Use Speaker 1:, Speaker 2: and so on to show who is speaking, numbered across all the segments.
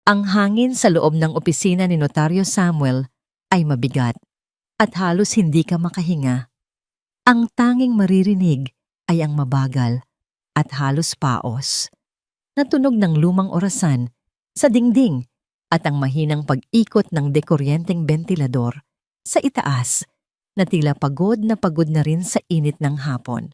Speaker 1: Ang hangin sa loob ng opisina ni Notaryo Samuel ay mabigat at halos hindi ka makahinga. Ang tanging maririnig ay ang mabagal at halos paos na tunog ng lumang orasan sa dingding at ang mahinang pag-ikot ng dekuryenteng bentilador sa itaas na tila pagod na rin sa init ng hapon.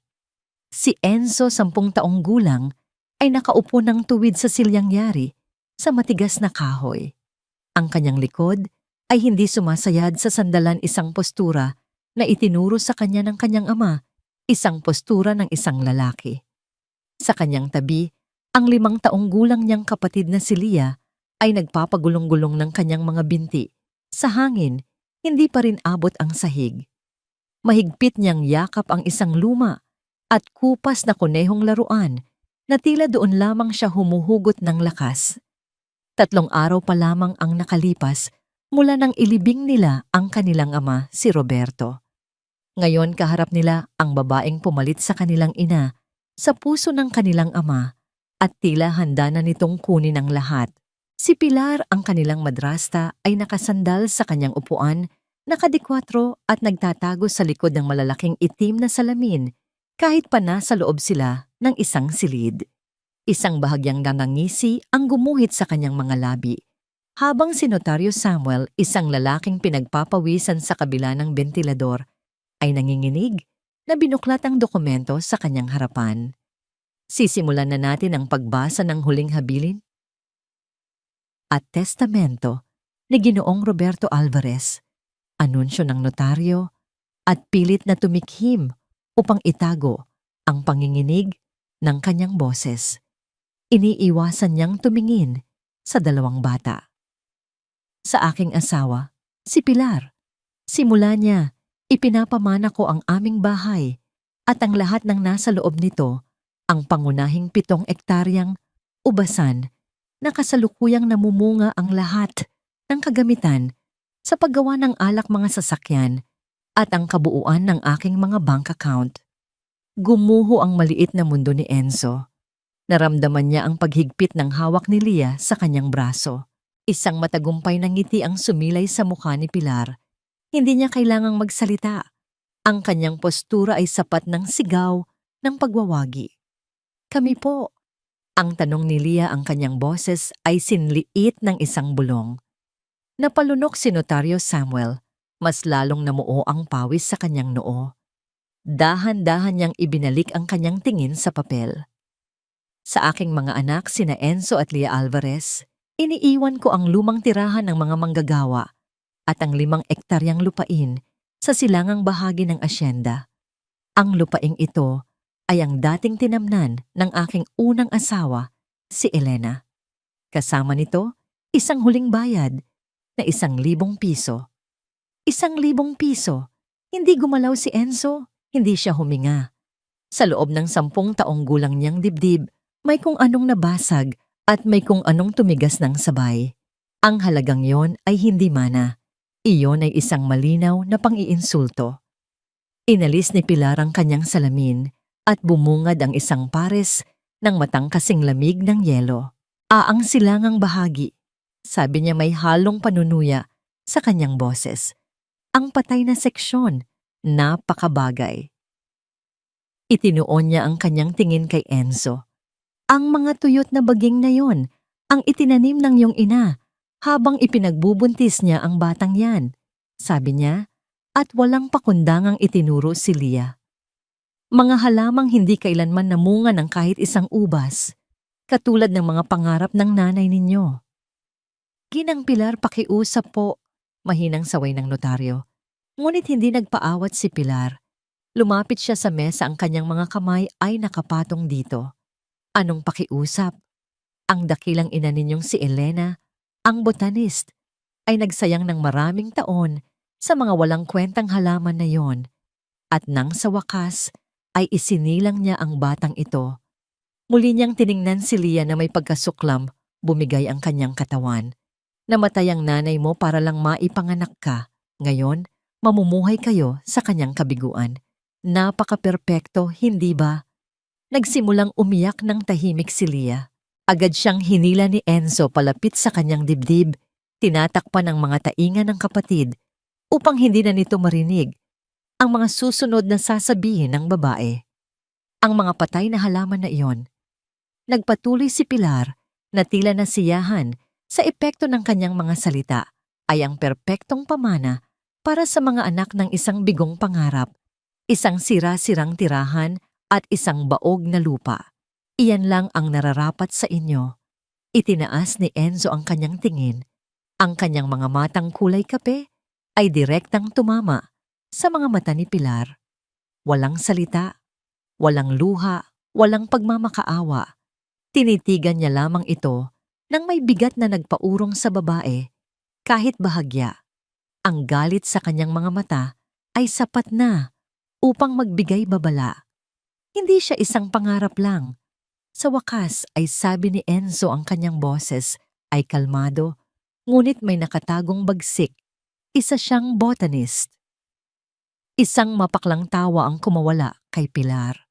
Speaker 1: Si Enzo, 10 taong gulang, ay nakaupo ng tuwid sa silyang yari sa matigas na kahoy. Ang kanyang likod ay hindi sumasayad sa sandalan, isang postura na itinuro sa kanya ng kanyang ama, isang postura ng isang lalaki. Sa kanyang tabi, ang 5 taong gulang niyang kapatid na si Lia ay nagpapagulong-gulong ng kanyang mga binti. Sa hangin, hindi pa rin abot ang sahig. Mahigpit niyang yakap ang isang luma at kupas na kunehong laruan na tila doon lamang siya humuhugot ng lakas. 3 araw pa lamang ang nakalipas mula nang ilibing nila ang kanilang ama, si Roberto. Ngayon kaharap nila ang babaeng pumalit sa kanilang ina sa puso ng kanilang ama at tila handa na nitong kunin ang lahat. Si Pilar, ang kanilang madrasta, ay nakasandal sa kanyang upuan, nakadikwatro at nagtatago sa likod ng malalaking itim na salamin kahit pa nasa loob sila ng isang silid. Isang bahagyang nangangisi ang gumuhit sa kanyang mga labi, habang si Notaryo Samuel, isang lalaking pinagpapawisan sa kabila ng bentilador, ay nanginginig na binuklat ang dokumento sa kanyang harapan. Sisimulan na natin ang pagbasa ng huling habilin at testamento ni Ginoong Roberto Alvarez, anunsyo ng notaryo at pilit na tumikhim upang itago ang panginginig ng kanyang boses. Iniiwasan niyang tumingin sa 2 bata. Sa aking asawa, si Pilar. Simula niya, ipinapamana ko ang aming bahay at ang lahat ng nasa loob nito, ang pangunahing 7 ektaryang ubasan na kasalukuyang namumunga ang lahat ng kagamitan sa paggawa ng alak, mga sasakyan at ang kabuuan ng aking mga bank account. Gumuho ang maliit na mundo ni Enzo. Naramdaman niya ang paghigpit ng hawak ni Lia sa kanyang braso. Isang matagumpay na ngiti ang sumilay sa mukha ni Pilar. Hindi niya kailangang magsalita. Ang kanyang postura ay sapat ng sigaw ng pagwawagi. Kami po. Ang tanong ni Lia, ang kanyang boses ay sinliit ng isang bulong. Napalunok si Notaryo Samuel. Mas lalong namuo ang pawis sa kanyang noo. Dahan-dahan niyang ibinalik ang kanyang tingin sa papel. Sa aking mga anak, sina Enzo at Lia Alvarez, iniiwan ko ang lumang tirahan ng mga manggagawa at ang 5 ektaryang lupain sa silangang bahagi ng asyenda. Ang lupaing ito ay ang dating tinamnan ng aking unang asawa, si Elena. Kasama nito, isang huling bayad na 1,000 piso. 1,000 piso. Hindi gumalaw si Enzo, hindi siya huminga. Sa loob ng 10 taong gulang niyang dibdib, may kung anong nabasag at may kung anong tumigas ng sabay. Ang halagang yon ay hindi mana. Iyon ay isang malinaw na pang-iinsulto. Inalis ni Pilar ang kanyang salamin at bumungad ang isang pares ng matang kasing lamig ng yelo. Ang silangang bahagi, sabi niya may halong panunuya sa kanyang boses. Ang patay na seksyon, napakabagay. Itinuon niya ang kanyang tingin kay Enzo. Ang mga tuyot na baging na yon, ang itinanim ng iyong ina habang ipinagbubuntis niya ang batang yan, sabi niya, at walang pakundangang itinuro si Lia. Mga halamang hindi kailanman namunga ng kahit isang ubas, katulad ng mga pangarap ng nanay ninyo. Ginang Pilar, pakiusap po, mahinang saway ng notaryo. Ngunit hindi nagpaawat si Pilar. Lumapit siya sa mesa, ang kanyang mga kamay ay nakapatong dito. Anong pakiusap? Ang dakilang ina ninyong si Elena, ang botanist, ay nagsayang ng maraming taon sa mga walang kwentang halaman na yon. At nang sa wakas, ay isinilang niya ang batang ito. Muli niyang tiningnan si Lia na may pagkasuklam, bumigay ang kanyang katawan. Namatay ang nanay mo para lang maipanganak ka. Ngayon, mamumuhay kayo sa kanyang kabiguan. Napaka-perpekto, hindi ba? Nagsimulang umiyak ng tahimik si Lia. Agad siyang hinila ni Enzo palapit sa kanyang dibdib, tinatakpan ang mga tainga ng kapatid upang hindi na nito marinig ang mga susunod na sasabihin ng babae. Ang mga patay na halaman na iyon. Nagpatuloy si Pilar na tila nasiyahan sa epekto ng kanyang mga salita ay ang perpektong pamana para sa mga anak ng isang bigong pangarap, isang sira-sirang tirahan at isang baog na lupa. Iyan lang ang nararapat sa inyo. Itinaas ni Enzo ang kanyang tingin. Ang kanyang mga matang kulay kape ay direktang tumama sa mga mata ni Pilar. Walang salita, walang luha, walang pagmamakaawa. Tinitigan niya lamang ito nang may bigat na nagpaurong sa babae. Kahit bahagya, ang galit sa kanyang mga mata ay sapat na upang magbigay babala. Hindi siya isang pangarap lang. Sa wakas ay sabi ni Enzo ang kanyang boses ay kalmado, ngunit may nakatagong bagsik. Isa siyang botanist. Isang mapaklang tawa ang kumawala kay Pilar.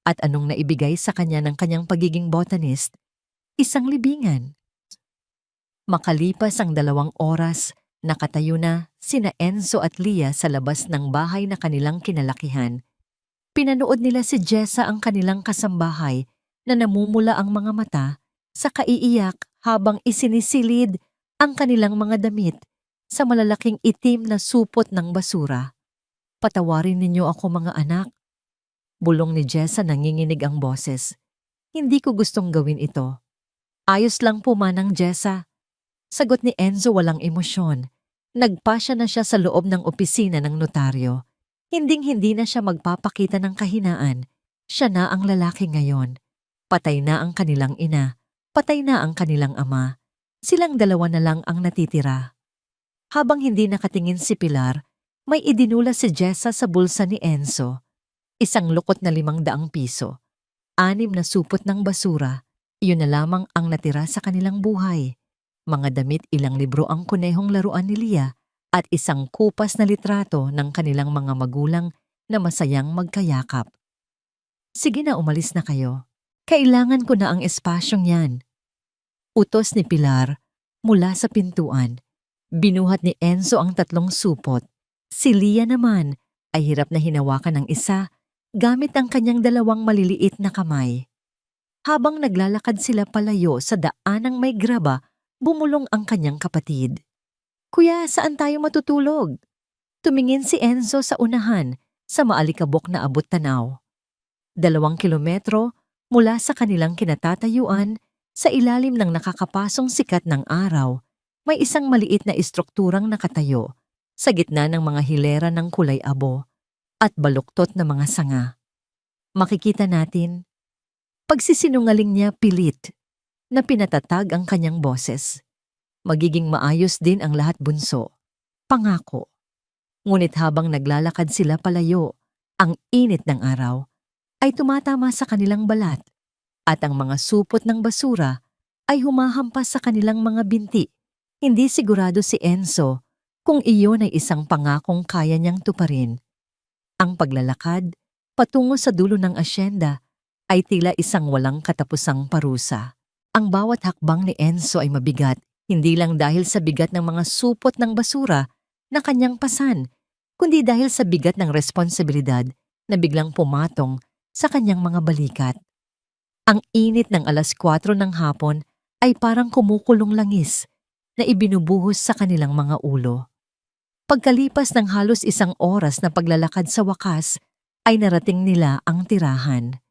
Speaker 1: At anong naibigay sa kanya ng kanyang pagiging botanist? Isang libingan. Makalipas ang 2 oras, nakatayo na sina Enzo at Lia sa labas ng bahay na kanilang kinalakihan. Pinanood nila si Jessa ang kanilang kasambahay na namumula ang mga mata sa kaiiyak habang isinisilid ang kanilang mga damit sa malalaking itim na supot ng basura. Patawarin ninyo ako mga anak. Bulong ni Jessa, nanginginig ang boses. Hindi ko gustong gawin ito. Ayos lang po manang Jessa. Sagot ni Enzo walang emosyon. Nagpasya na siya sa loob ng opisina ng notaryo. Hinding-hindi na siya magpapakita ng kahinaan. Siya na ang lalaki ngayon. Patay na ang kanilang ina. Patay na ang kanilang ama. Silang 2 na lang ang natitira. Habang hindi nakatingin si Pilar, may idinula si Jessa sa bulsa ni Enzo. Isang lukot na 500 piso. 6 na supot ng basura. Iyon na lamang ang natira sa kanilang buhay. Mga damit, ilang libro ang kunehong laruan ni Lia at isang kupas na litrato ng kanilang mga magulang na masayang magkayakap. Sige na, umalis na kayo. Kailangan ko na ang espasyong yan. Utos ni Pilar mula sa pintuan. Binuhat ni Enzo ang 3 supot. Si Lia naman ay hirap na hinawakan ng isa gamit ang kanyang 2 maliliit na kamay. Habang naglalakad sila palayo sa daanang may graba, bumulong ang kanyang kapatid. Kuya, saan tayo matutulog? Tumingin si Enzo sa unahan sa maalikabok na abot-tanaw. 2 kilometro mula sa kanilang kinatatayuan, sa ilalim ng nakakapasong sikat ng araw, may isang maliit na istrukturang nakatayo sa gitna ng mga hilera ng kulay abo at baluktot na mga sanga. Makikita natin, pagsisinungaling niya pilit na pinatatag ang kanyang boses. Magiging maayos din ang lahat bunso. Pangako. Ngunit habang naglalakad sila palayo, ang init ng araw ay tumatama sa kanilang balat at ang mga supot ng basura ay humahampas sa kanilang mga binti. Hindi sigurado si Enzo kung iyon ay isang pangakong kaya niyang tuparin. Ang paglalakad patungo sa dulo ng asyenda ay tila isang walang katapusang parusa. Ang bawat hakbang ni Enzo ay mabigat, hindi lang dahil sa bigat ng mga supot ng basura na kanyang pasan, kundi dahil sa bigat ng responsibilidad na biglang pumatong sa kanyang mga balikat. Ang init ng 4:00 ng hapon ay parang kumukulong langis na ibinubuhos sa kanilang mga ulo. Pagkalipas ng halos 1 oras na paglalakad sa wakas, ay narating nila ang tirahan.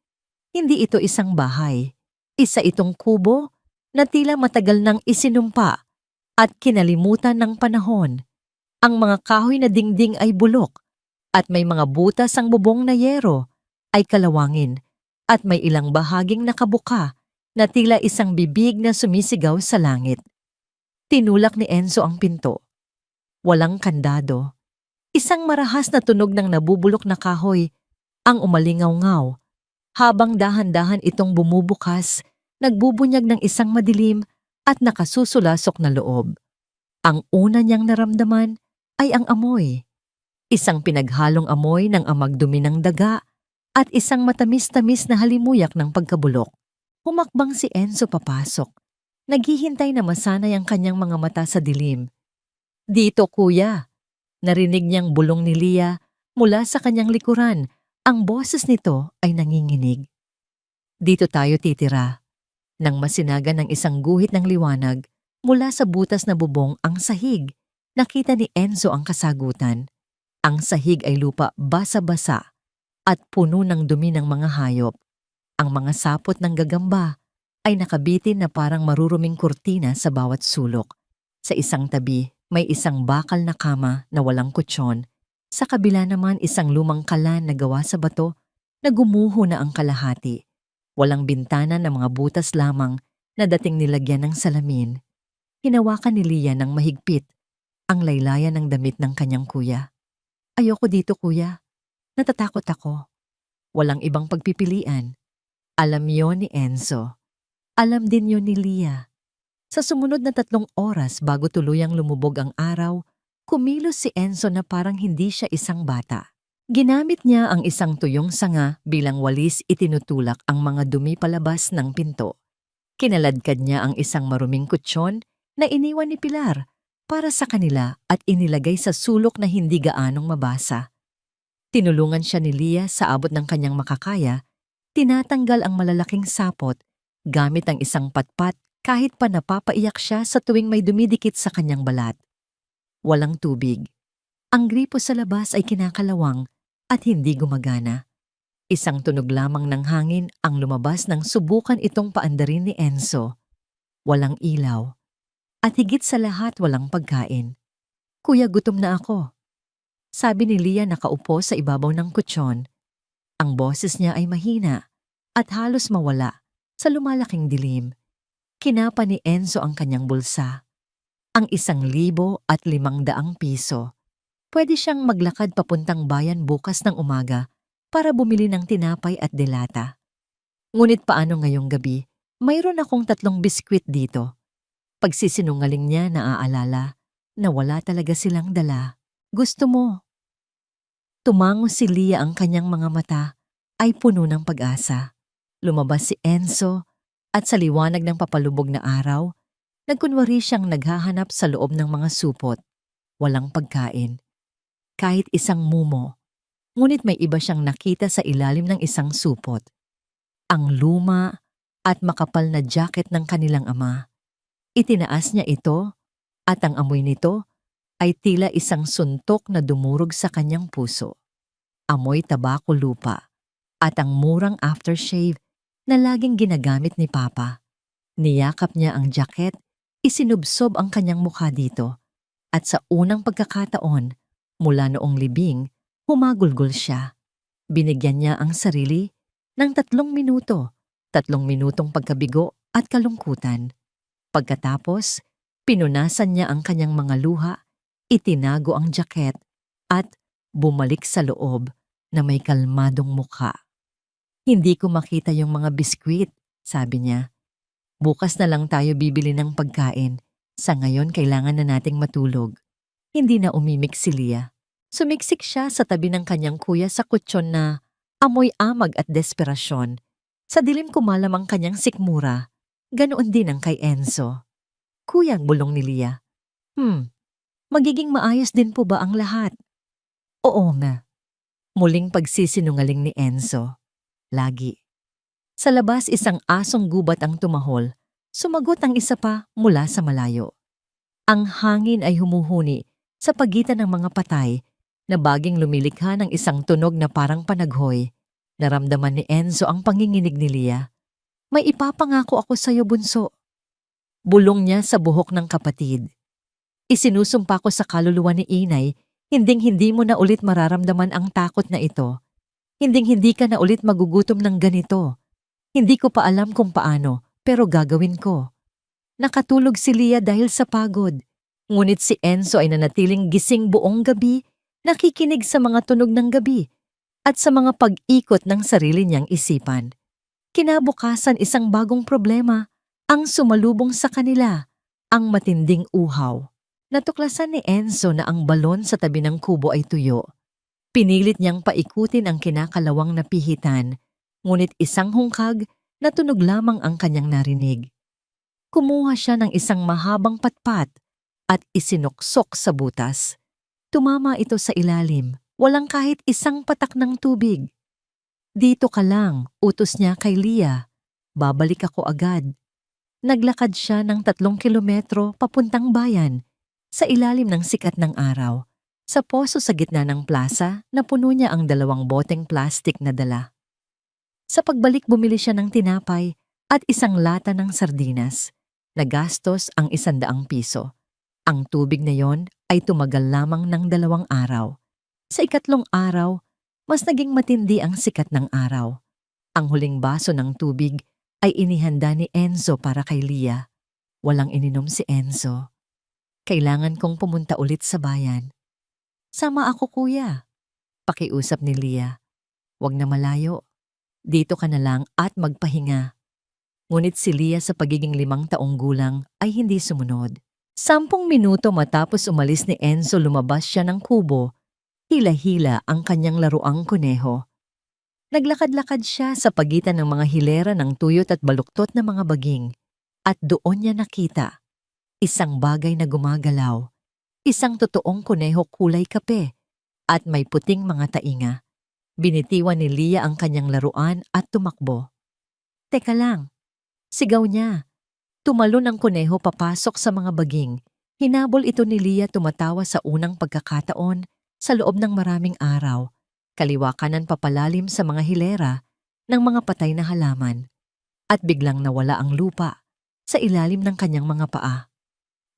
Speaker 1: Hindi ito isang bahay. Isa itong kubo na tila matagal nang isinumpa at kinalimutan ng panahon. Ang mga kahoy na dingding ay bulok at may mga butas ang bubong na yero ay kalawangin at may ilang bahaging nakabuka na tila isang bibig na sumisigaw sa langit. Tinulak ni Enzo ang pinto. Walang kandado. Isang marahas na tunog ng nabubulok na kahoy ang umalingaw-ngaw. Habang dahan-dahan itong bumubukas, nagbubunyag ng isang madilim at nakasusulasok na loob. Ang una niyang naramdaman ay ang amoy. Isang pinaghalong amoy ng amagdumi ng daga at isang matamis-tamis na halimuyak ng pagkabulok. Humakbang si Enzo papasok. Naghihintay na masanay ang kanyang mga mata sa dilim. "Dito, kuya." Narinig niyang bulong ni Lia mula sa kanyang likuran. Ang boses nito ay nanginginig. "Dito tayo titira." Nang masinagan ng isang guhit ng liwanag, mula sa butas na bubong ang sahig, nakita ni Enzo ang kasagutan. Ang sahig ay lupa basa-basa at puno ng dumi ng mga hayop. Ang mga sapot ng gagamba ay nakabitin na parang maruruming kurtina sa bawat sulok. Sa isang tabi, may isang bakal na kama na walang kutsyon. Sa kabila naman isang lumang kalan na gawa sa bato na gumuho na ang kalahati. Walang bintana na mga butas lamang na dating nilagyan ng salamin. Hinawakan ni Lia ng mahigpit ang laylayan ng damit ng kanyang kuya. "Ayoko dito, kuya. Natatakot ako." Walang ibang pagpipilian. Alam yon ni Enzo. Alam din yon ni Lia. Sa sumunod na 3 oras bago tuluyang lumubog ang araw, kumilos si Enzo na parang hindi siya isang bata. Ginamit niya ang isang tuyong sanga bilang walis, itinutulak ang mga dumi palabas ng pinto. Kinaladkad niya ang isang maruming kutsyon na iniwan ni Pilar para sa kanila at inilagay sa sulok na hindi gaanong mabasa. Tinulungan siya ni Lia sa abot ng kanyang makakaya, tinatanggal ang malalaking sapot gamit ang isang patpat kahit pa napapaiyak siya sa tuwing may dumidikit sa kanyang balat. Walang tubig. Ang gripo sa labas ay kinakalawang at hindi gumagana. Isang tunog lamang ng hangin ang lumabas nang subukan itong paandarin ni Enzo. Walang ilaw. At higit sa lahat walang pagkain. "Kuya, gutom na ako." Sabi ni Lia nakaupo sa ibabaw ng kutsyon. Ang boses niya ay mahina at halos mawala sa lumalaking dilim. Kinapa ni Enzo ang kanyang bulsa. Ang 1,500 piso. Pwede siyang maglakad papuntang bayan bukas ng umaga para bumili ng tinapay at delata. Ngunit paano ngayong gabi? Mayroon akong 3 biskwit dito. Pagsisinungaling niya naaalala na wala talaga silang dala. "Gusto mo?" Tumango si Lia, ang kanyang mga mata ay puno ng pag-asa. Lumabas si Enzo at sa liwanag ng papalubog na araw, nagkunwari siyang naghahanap sa loob ng mga supot. Walang pagkain. Kahit isang mumo. Ngunit may iba siyang nakita sa ilalim ng isang supot. Ang luma at makapal na jacket ng kanilang ama. Itinaas niya ito at ang amoy nito ay tila isang suntok na dumurog sa kanyang puso. Amoy tabako lupa at ang murang aftershave na laging ginagamit ni Papa. Niyakap niya ang jacket, isinubsob ang kanyang mukha dito at sa unang pagkakataon, mula noong libing, humagulgol siya. Binigyan niya ang sarili ng 3 minuto, 3 minutong pagkabigo at kalungkutan. Pagkatapos, pinunasan niya ang kanyang mga luha, itinago ang jacket at bumalik sa loob na may kalmadong mukha. "Hindi ko makita yung mga biskwit," sabi niya. "Bukas na lang tayo bibili ng pagkain. Sa ngayon kailangan na nating matulog." Hindi na umimik si Lia. Sumiksik siya sa tabi ng kanyang kuya sa kutsyon na amoy amag at desperasyon. Sa dilim kumalam ang kanyang sikmura. Ganoon din ang kay Enzo. "Kuya," bulong ni Lia. Magiging maayos din po ba ang lahat?" "Oo nga." Muling pagsisinungaling ni Enzo. Lagi. Sa labas isang asong gubat ang tumahol. Sumagot ang isa pa mula sa malayo. Ang hangin ay humuhuni sa pagitan ng mga patay na baging lumilikha ng isang tunog na parang panaghoy. Naramdaman ni Enzo ang panginginig ni Lia. "May ipapangako ako sa'yo, bunso." Bulong niya sa buhok ng kapatid. "Isinusumpa ko sa kaluluwa ni Inay, hinding-hindi mo na ulit mararamdaman ang takot na ito. Hinding-hindi ka na ulit magugutom ng ganito. Hindi ko pa alam kung paano, pero gagawin ko." Nakatulog si Lia dahil sa pagod. Ngunit si Enzo ay nanatiling gising buong gabi, nakikinig sa mga tunog ng gabi at sa mga pag-ikot ng sarili niyang isipan. Kinabukasan isang bagong problema ang sumalubong sa kanila, ang matinding uhaw. Natuklasan ni Enzo na ang balon sa tabi ng kubo ay tuyo. Pinilit niyang paikutin ang kinakalawang na pihitan, ngunit isang hungkag Natunog lamang ang kanyang narinig. Kumuha siya ng isang mahabang patpat at isinuksok sa butas. Tumama ito sa ilalim, walang kahit isang patak ng tubig. Dito ka lang, utos niya kay Leah. Babalik ako agad. Naglakad siya ng 3 kilometro papuntang bayan, sa ilalim ng sikat ng araw. Sa poso sa gitna ng plaza, napuno niya ang 2 boteng plastik na dala. Sa pagbalik bumili siya ng tinapay at isang lata ng sardinas. Nagastos ang 100 piso. Ang tubig na yon ay tumagal lamang ng 2 araw. Sa ikatlong araw, mas naging matindi ang sikat ng araw. Ang huling baso ng tubig ay inihanda ni Enzo para kay Leah. Walang ininom si Enzo. Kailangan kong pumunta ulit sa bayan. Sama ako, kuya. Pakiusap ni Leah. Huwag na malayo. Dito ka na lang at magpahinga. Ngunit si Leah sa pagiging 5 taong gulang ay hindi sumunod. 10 minuto matapos umalis ni Enzo, lumabas siya ng kubo. Hila-hila ang kanyang laruang kuneho. Naglakad-lakad siya sa pagitan ng mga hilera ng tuyot at baluktot na mga baging. At doon niya nakita isang bagay na gumagalaw. Isang totoong kuneho kulay kape at may puting mga tainga. Binitiwan ni Leah ang kanyang laruan at tumakbo. Teka lang, sigaw niya. Tumalon ang kuneho papasok sa mga baging. Hinabol ito ni Leah, tumatawa sa unang pagkakataon sa loob ng maraming araw. Kaliwa kanan papalalim sa mga hilera ng mga patay na halaman. At biglang nawala ang lupa sa ilalim ng kanyang mga paa.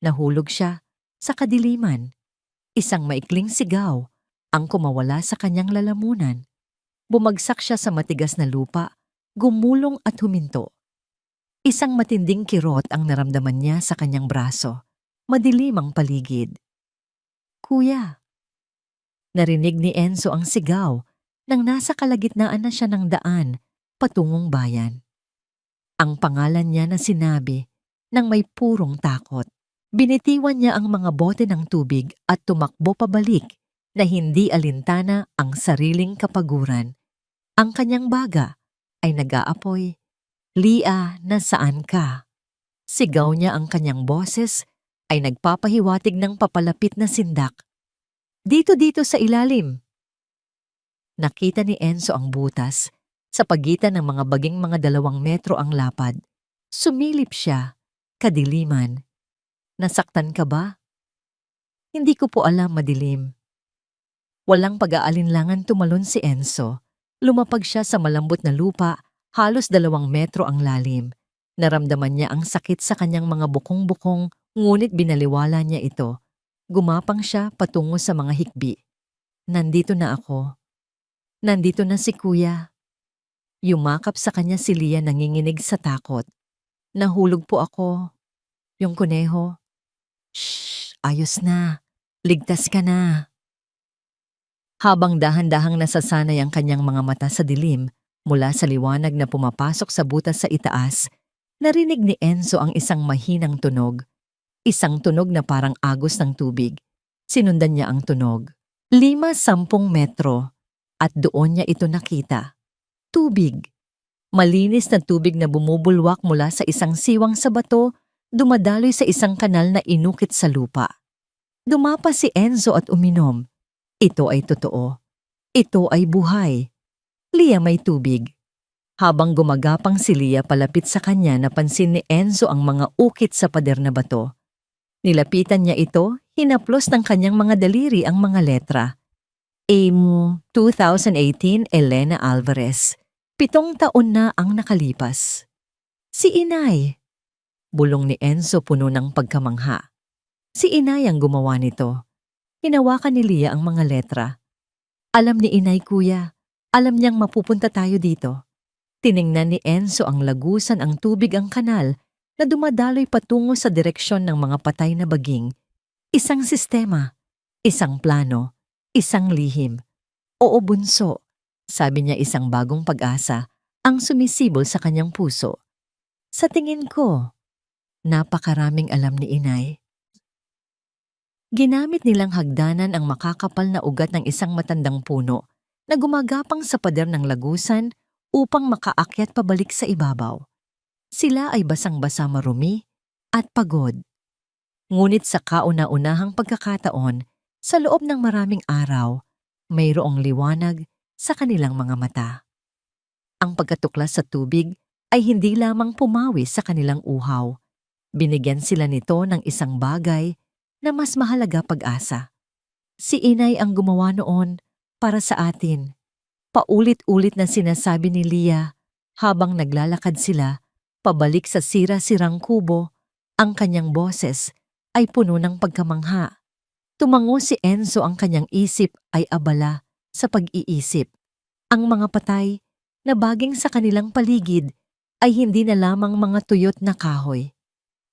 Speaker 1: Nahulog siya sa kadiliman. Isang maikling sigaw ang kumawala sa kanyang lalamunan. Bumagsak siya sa matigas na lupa, gumulong at huminto. Isang matinding kirot ang naramdaman niya sa kanyang braso. Madilim ang paligid. Kuya! Narinig ni Enzo ang sigaw nang nasa kalagitnaan na siya ng daan patungong bayan. Ang pangalan niya na sinabi nang may purong takot. Binitiwan niya ang mga bote ng tubig at tumakbo pabalik na hindi alintana ang sariling kapaguran. Ang kanyang baga ay nag-aapoy. Leah, nasaan ka? Sigaw niya, ang kanyang boses ay nagpapahiwatig ng papalapit na sindak. Dito sa ilalim. Nakita ni Enzo ang butas. Sa pagitan ng mga baging mga 2 metro ang lapad. Sumilip siya. Kadiliman. Nasaktan ka ba? Hindi ko po alam, madilim. Walang pag-aalinlangan tumalon si Enzo. Lumapag siya sa malambot na lupa, halos 2 metro ang lalim. Naramdaman niya ang sakit sa kanyang mga bukong-bukong, ngunit binaliwala niya ito. Gumapang siya patungo sa mga hikbi. Nandito na ako. Nandito na si kuya. Yumakap sa kanya si Leah, nanginginig sa takot. Nahulog po ako. Yung kuneho. Shh! Ayos na. Ligtas ka na. Habang dahan-dahang nasasanay ang kanyang mga mata sa dilim, mula sa liwanag na pumapasok sa butas sa itaas, narinig ni Enzo ang isang mahinang tunog. Isang tunog na parang agos ng tubig. Sinundan niya ang tunog. 5-10 metro. At doon niya ito nakita. Tubig. Malinis na tubig na bumubulwak mula sa isang siwang sa bato, dumadaloy sa isang kanal na inukit sa lupa. Dumapa si Enzo at uminom. Ito ay totoo. Ito ay buhay. Leah, may tubig. Habang gumagapang si Leah palapit sa kanya, napansin ni Enzo ang mga ukit sa pader na bato. Nilapitan niya ito, hinaplos ng kanyang mga daliri ang mga letra. AIM 2018 Elena Alvarez. 7 taon na ang nakalipas. Si Inay. Bulong ni Enzo, puno ng pagkamangha. Si Inay ang gumawa nito. Hinawakan ni Leah ang mga letra. Alam ni Inay, kuya. Alam niyang mapupunta tayo dito. Tiningnan ni Enzo ang lagusan, ang tubig, ang kanal na dumadaloy patungo sa direksyon ng mga patay na baging. Isang sistema, isang plano, isang lihim. Oo, bunso, sabi niya, isang bagong pag-asa ang sumisibol sa kanyang puso. Sa tingin ko, napakaraming alam ni Inay. Ginamit nilang hagdanan ang makakapal na ugat ng isang matandang puno na gumagapang sa pader ng lagusan upang makaakyat pabalik sa ibabaw. Sila ay basang-basa, marumi at pagod. Ngunit sa kauna-unahang pagkakataon, sa loob ng maraming araw, mayroong liwanag sa kanilang mga mata. Ang pagkatuklas sa tubig ay hindi lamang pumawi sa kanilang uhaw. Binigyan sila nito ng isang bagay na mas mahalaga, pag-asa. Si Inay ang gumawa noon para sa atin. Paulit-ulit na sinasabi ni Leah habang naglalakad sila pabalik sa sira-sirang kubo. Ang kanyang boses ay puno ng pagkamangha. Tumango si Enzo, ang kanyang isip ay abala sa pag-iisip. Ang mga patay na baging sa kanilang paligid ay hindi na lamang mga tuyot na kahoy.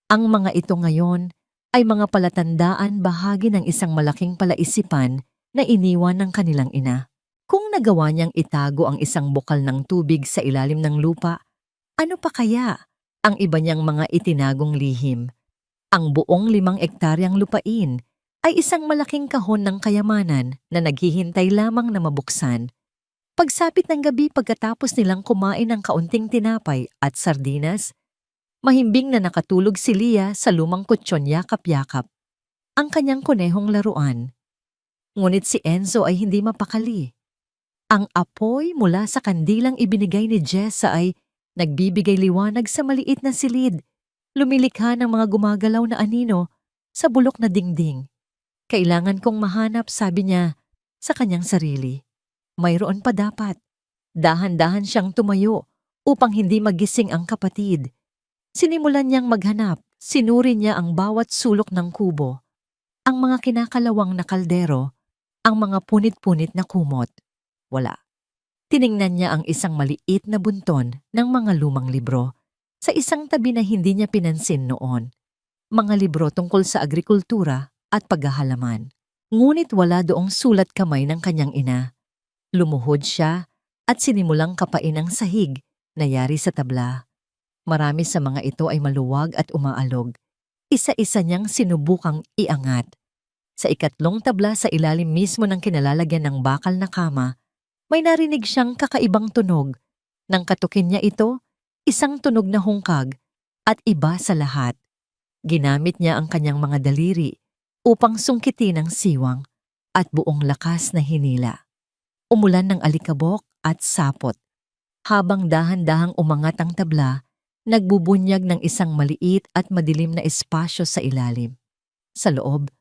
Speaker 1: Ang mga ito ngayon ay mga palatandaan, bahagi ng isang malaking palaisipan na iniwan ng kanilang ina. Kung nagawa niyang itago ang isang bukal ng tubig sa ilalim ng lupa, ano pa kaya ang iba niyang mga itinagong lihim? Ang buong 5 ektaryang lupain ay isang malaking kahon ng kayamanan na naghihintay lamang na mabuksan. Pagsapit ng gabi, pagkatapos nilang kumain ng kaunting tinapay at sardinas, mahimbing na nakatulog si Leah sa lumang kutsyon, yakap-yakap ang kanyang kunehong laruan. Ngunit si Enzo ay hindi mapakali. Ang apoy mula sa kandilang ibinigay ni Jessa ay nagbibigay liwanag sa maliit na silid, lumilikha ng mga gumagalaw na anino sa bulok na dingding. Kailangan kong mahanap, sabi niya sa kanyang sarili. Mayroon pa dapat. Dahan-dahan siyang tumayo upang hindi magising ang kapatid. Sinimulan niyang maghanap, sinuri niya ang bawat sulok ng kubo, ang mga kinakalawang na kaldero, ang mga punit-punit na kumot. Wala. Tiningnan niya ang isang maliit na bunton ng mga lumang libro sa isang tabi na hindi niya pinansin noon. Mga libro tungkol sa agrikultura at paghahalaman. Ngunit wala doong sulat kamay ng kanyang ina. Lumuhod siya at sinimulang kapain ang sahig na yari sa tabla. Marami sa mga ito ay maluwag at umaalog. Isa-isa niyang sinubukang iangat. Sa ikatlong tabla, sa ilalim mismo ng kinalalagyan ng bakal na kama, may narinig siyang kakaibang tunog. Nang katukin niya ito, isang tunog na hungkag at iba sa lahat. Ginamit niya ang kanyang mga daliri upang sungkitin ang siwang at buong lakas na hinila. Umulan ng alikabok at sapot. Habang dahan-dahang umangat ang tabla, nagbubunyag ng isang maliit at madilim na espasyo sa ilalim. Sa loob,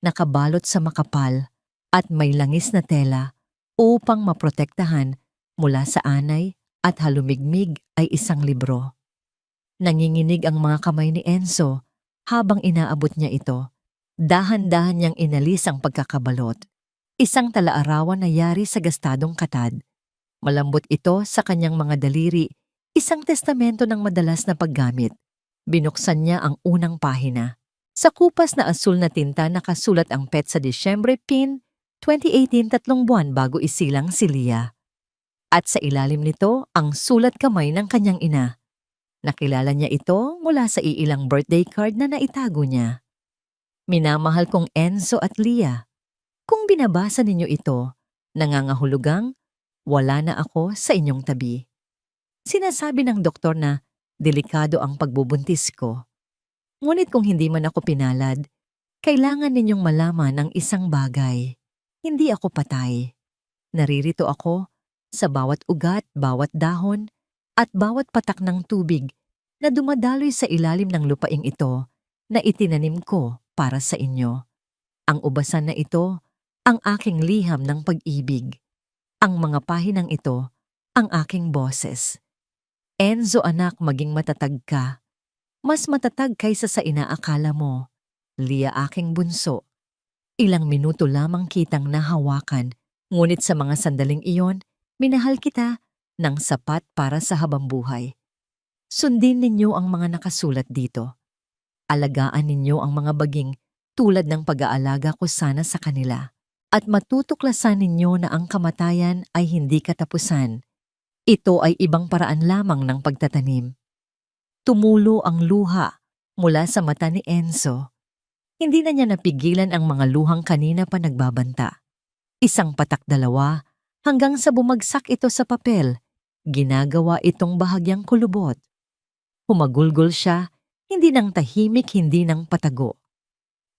Speaker 1: nakabalot sa makapal at may langis na tela upang maprotektahan mula sa anay at halumigmig ay isang libro. Nanginginig ang mga kamay ni Enzo habang inaabot niya ito. Dahan-dahan niyang inalis ang pagkakabalot. Isang talaarawan na yari sa gastadong katad. Malambot ito sa kanyang mga daliri, isang testamento ng madalas na paggamit. Binuksan niya ang unang pahina. Sa kupas na asul na tinta nakasulat ang petsa Disyembre Pin 2018, 3 buwan bago isilang si Leah. At sa ilalim nito ang sulat kamay ng kanyang ina. Nakilala niya ito mula sa iilang birthday card na naitago niya. Minamahal kong Enzo at Leah. Kung binabasa ninyo ito, nangangahulugang wala na ako sa inyong tabi. Sinasabi ng doktor na delikado ang pagbubuntis ko. Ngunit kung hindi man ako pinalad, kailangan ninyong malaman ang isang bagay. Hindi ako patay. Naririto ako sa bawat ugat, bawat dahon, at bawat patak ng tubig na dumadaloy sa ilalim ng lupaing ito na itinanim ko para sa inyo. Ang ubasan na ito, ang aking liham ng pag-ibig. Ang mga pahinang ito, ang aking boses. Enzo anak, maging matatag ka. Mas matatag kaysa sa inaakala mo. Leah aking bunso. Ilang minuto lamang kitang nahawakan, ngunit sa mga sandaling iyon, minahal kita ng sapat para sa habambuhay. Sundin ninyo ang mga nakasulat dito. Alagaan ninyo ang mga baging tulad ng pag-aalaga ko sana sa kanila. At matutuklasan ninyo na ang kamatayan ay hindi katapusan. Ito ay ibang paraan lamang ng pagtatanim. Tumulo ang luha mula sa mata ni Enzo. Hindi na niya napigilan ang mga luhang kanina pa nagbabanta. Isang patak, dalawa, hanggang sa bumagsak ito sa papel. Ginagawa itong bahagyang kulubot. Humagulgol siya, hindi ng tahimik, hindi ng patago.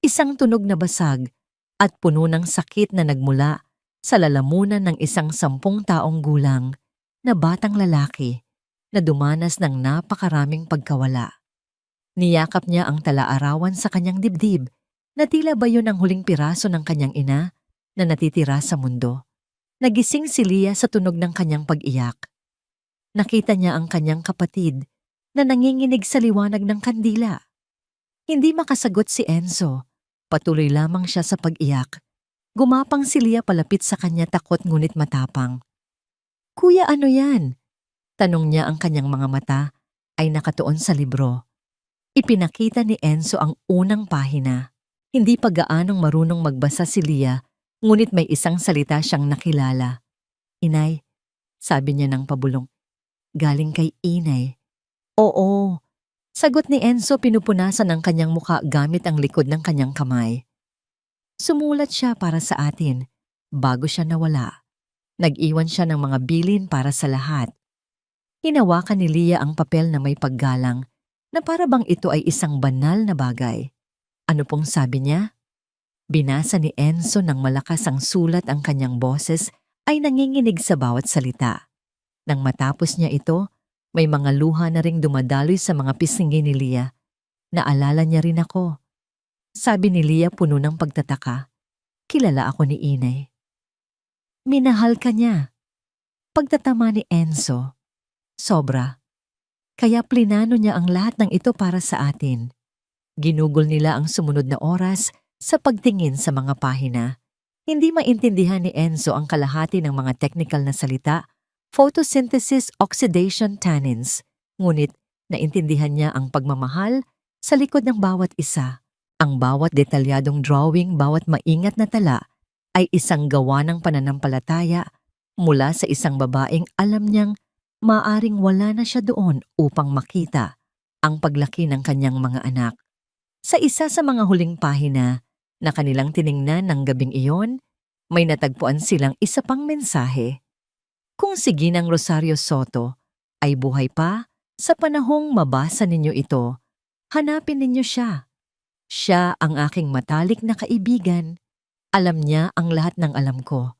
Speaker 1: Isang tunog na basag at puno ng sakit na nagmula sa lalamunan ng isang 10 taong gulang na batang lalaki na dumanas ng napakaraming pagkawala. Niyakap niya ang tala-arawan sa kanyang dibdib na tila ba yun ang huling piraso ng kanyang ina na natitira sa mundo. Nagising si Leah sa tunog ng kanyang pag-iyak. Nakita niya ang kanyang kapatid na nanginginig sa liwanag ng kandila. Hindi makasagot si Enzo. Patuloy lamang siya sa pag-iyak. Gumapang si Leah palapit sa kanya, takot ngunit matapang. "Kuya, ano yan?" Tanong niya. Ang kanyang mga mata ay nakatuon sa libro. Ipinakita ni Enzo ang unang pahina. Hindi pa gaanong marunong magbasa si Leah, ngunit may isang salita siyang nakilala. "Inay," sabi niya ng pabulong. "Galing kay Inay." "Oo," sagot ni Enzo, pinupunasan ang kanyang muka gamit ang likod ng kanyang kamay. "Sumulat siya para sa atin bago siya nawala. Nag-iwan siya ng mga bilin para sa lahat." Hinawakan ni Leah ang papel na may paggalang na para bang ito ay isang banal na bagay. Ano pong sabi niya? Binasa ni Enzo ng malakas ang sulat, ang kanyang boses ay nanginginig sa bawat salita. Nang matapos niya ito, may mga luha na ring dumadaloy sa mga pisngi ni Leah. "Naalala niya rin ako," sabi ni Leah puno ng pagtataka. "Kilala ako ni Inay." "Minahal ka niya." Pagtatama ni Enzo. "Sobra. Kaya plinano niya ang lahat ng ito para sa atin." Ginugol nila ang sumunod na oras sa pagtingin sa mga pahina. Hindi maintindihan ni Enzo ang kalahati ng mga technical na salita, photosynthesis, oxidation, tannins. Ngunit naintindihan niya ang pagmamahal sa likod ng bawat isa. Ang bawat detalyadong drawing, bawat maingat na tala ay isang gawa ng pananampalataya mula sa isang babaeng alam niyang maaring wala na siya doon upang makita ang paglaki ng kanyang mga anak. Sa isa sa mga huling pahina na kanilang tiningnan ng gabing iyon, may natagpuan silang isa pang mensahe. Kung si Ginang Rosario Soto ay buhay pa sa panahong mabasa ninyo ito, hanapin ninyo siya. Siya ang aking matalik na kaibigan. Alam niya ang lahat ng alam ko.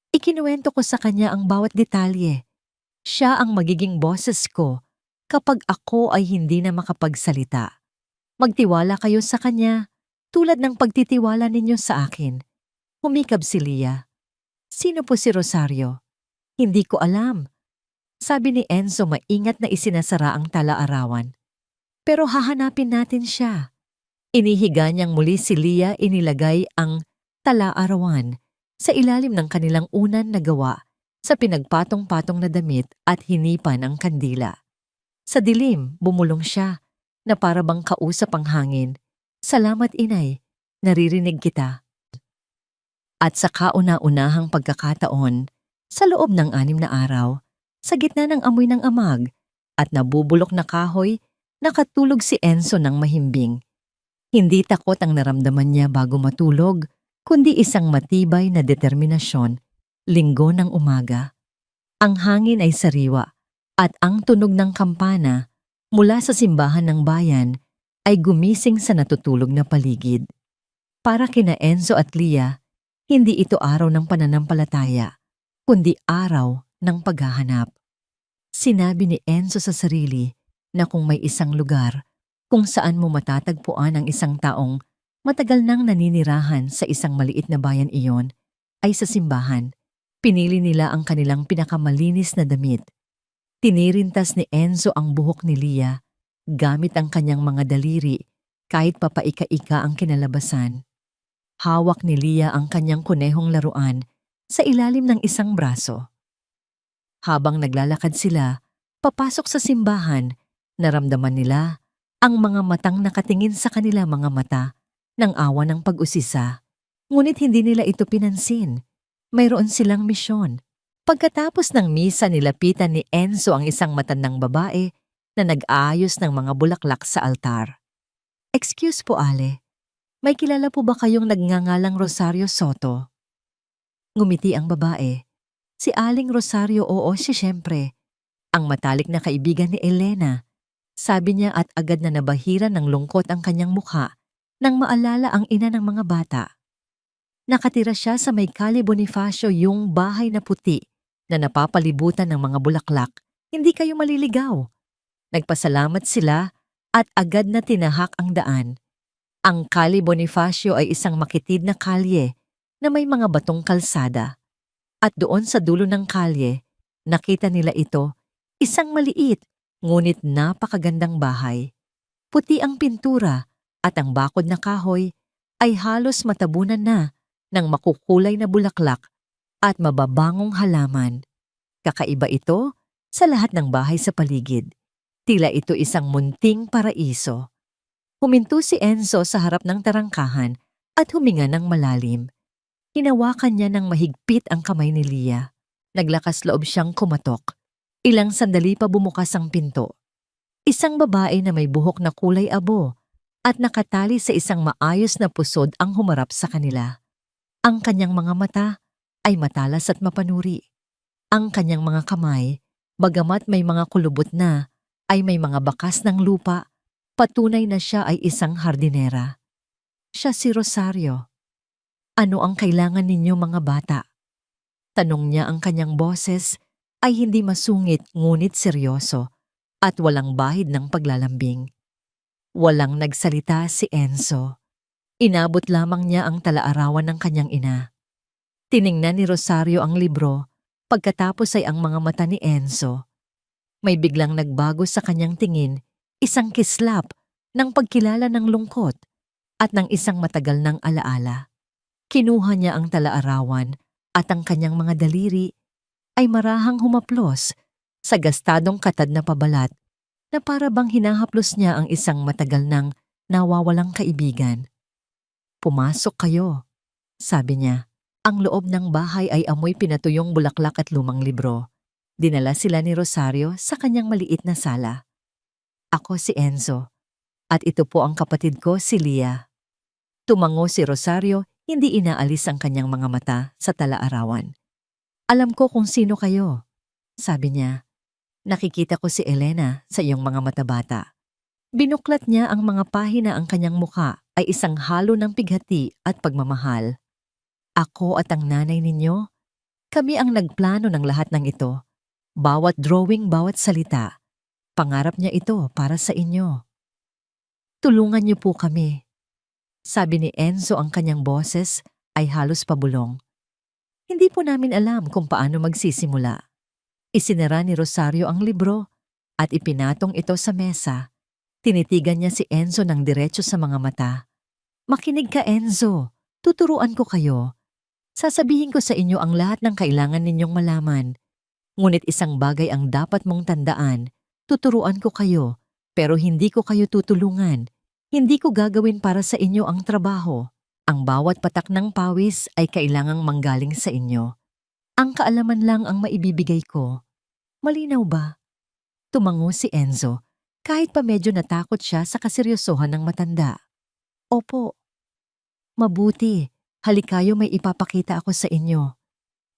Speaker 1: Ikinuwento ko sa kanya ang bawat detalye. Siya ang magiging boses ko kapag ako ay hindi na makapagsalita. Magtiwala kayo sa kanya tulad ng pagtitiwala ninyo sa akin. Humikab si Leah. "Sino po si Rosario?" "Hindi ko alam," sabi ni Enzo, maingat na isinasara ang tala-arawan. "Pero hahanapin natin siya." Inihiga niyang muli si Leah, inilagay ang tala-arawan sa ilalim ng kanilang unan na gawa sa pinagpatong-patong na damit at hinipan ang kandila. Sa dilim, bumulong siya na para bang kausap ang hangin. "Salamat, Inay. Naririnig kita." At sa kauna-unahang pagkakataon, sa loob ng 6 na araw, sa gitna ng amoy ng amag at nabubulok na kahoy, nakatulog si Enzo ng mahimbing. Hindi takot ang naramdaman niya bago matulog, kundi isang matibay na determinasyon. Linggo ng umaga. Ang hangin ay sariwa at ang tunog ng kampana mula sa simbahan ng bayan ay gumising sa natutulog na paligid. Para kina Enzo at Leah, hindi ito araw ng pananampalataya, kundi araw ng paghahanap. Sinabi ni Enzo sa sarili na kung may isang lugar kung saan mo matatagpuan ang isang taong matagal nang naninirahan sa isang maliit na bayan, iyon ay sa simbahan. Pinili nila ang kanilang pinakamalinis na damit. Tinirintas ni Enzo ang buhok ni Leah gamit ang kanyang mga daliri kahit papaika-ika ang kinalabasan. Hawak ni Leah ang kanyang kunehong laruan sa ilalim ng isang braso. Habang naglalakad sila, papasok sa simbahan, naramdaman nila ang mga matang nakatingin sa kanila, mga mata ng awa ng pag-usisa. Ngunit hindi nila ito pinansin. Mayroon silang misyon. Pagkatapos ng misa, nilapitan ni Enzo ang isang matandang babae na nag-aayos ng mga bulaklak sa altar. "Excuse po, Ale. May kilala po ba kayong nagngangalang Rosario Soto?" Ngumiti ang babae. "Si Aling Rosario, oo, siyempre. Ang matalik na kaibigan ni Elena. Sabi niya at agad na nabahiran ng lungkot ang kanyang mukha nang maalala ang ina ng mga bata. Nakatira siya sa may Calle Bonifacio, yung bahay na puti na napapalibutan ng mga bulaklak. Hindi kayo maliligaw. Nagpasalamat sila at agad na tinahak ang daan. Ang Calle Bonifacio ay isang makitid na kalye na may mga batong kalsada. At doon sa dulo ng kalye, nakita nila ito, isang maliit ngunit napakagandang bahay. Puti ang pintura at ang bakod na kahoy ay halos matabunan na ng makukulay na bulaklak at mababangong halaman. Kakaiba ito sa lahat ng bahay sa paligid. Tila ito isang munting paraiso. Huminto si Enzo sa harap ng tarangkahan at huminga ng malalim. Hinawakan niya ng mahigpit ang kamay ni Lia. Naglakas loob siyang kumatok. Ilang sandali pa bumukas ang pinto. Isang babae na may buhok na kulay abo at nakatali sa isang maayos na pusod ang humarap sa kanila. Ang kanyang mga mata ay matalas at mapanuri. Ang kanyang mga kamay, bagamat may mga kulubot na, ay may mga bakas ng lupa, patunay na siya ay isang hardinera. Siya si Rosario. Ano ang kailangan ninyo mga bata? Tanong niya, ang kanyang boses ay hindi masungit ngunit seryoso at walang bahid ng paglalambing. Walang nagsalita si Enzo. Inabot lamang niya ang talaarawan ng kanyang ina. Tiningnan ni Rosario ang libro, pagkatapos ay ang mga mata ni Enzo. May biglang nagbago sa kanyang tingin, isang kislap ng pagkilala ng lungkot at ng isang matagal ng alaala. Kinuha niya ang talaarawan at ang kanyang mga daliri ay marahang humaplos sa gastadong katad na pabalat na para bang hinahaplos niya ang isang matagal nang nawawalang kaibigan. Pumasok kayo, sabi niya. Ang loob ng bahay ay amoy pinatuyong bulaklak at lumang libro. Dinala sila ni Rosario sa kanyang maliit na sala. Ako si Enzo at ito po ang kapatid ko si Lia. Tumango si Rosario, hindi inaalis ang kanyang mga mata sa talaarawan. Alam ko kung sino kayo, sabi niya. Nakikita ko si Elena sa iyong mga mata bata. Binuklat niya ang mga pahina, ang kanyang mukha ay isang halo ng pighati at pagmamahal. Ako at ang nanay ninyo, kami ang nagplano ng lahat ng ito. Bawat drawing, bawat salita. Pangarap niya ito para sa inyo. Tulungan niyo po kami. Sabi ni Enzo, ang kanyang boses ay halos pabulong. Hindi po namin alam kung paano magsisimula. Isinara ni Rosario ang libro at ipinatong ito sa mesa. Tinitigan niya si Enzo ng diretso sa mga mata. Makinig ka, Enzo. Tuturuan ko kayo. Sasabihin ko sa inyo ang lahat ng kailangan ninyong malaman. Ngunit isang bagay ang dapat mong tandaan. Tuturuan ko kayo, pero hindi ko kayo tutulungan. Hindi ko gagawin para sa inyo ang trabaho. Ang bawat patak ng pawis ay kailangang manggaling sa inyo. Ang kaalaman lang ang maibibigay ko. Malinaw ba? Tumango si Enzo, kahit pa medyo natakot siya sa kaseryosohan ng matanda. Opo. Mabuti, halikayo, may ipapakita ako sa inyo.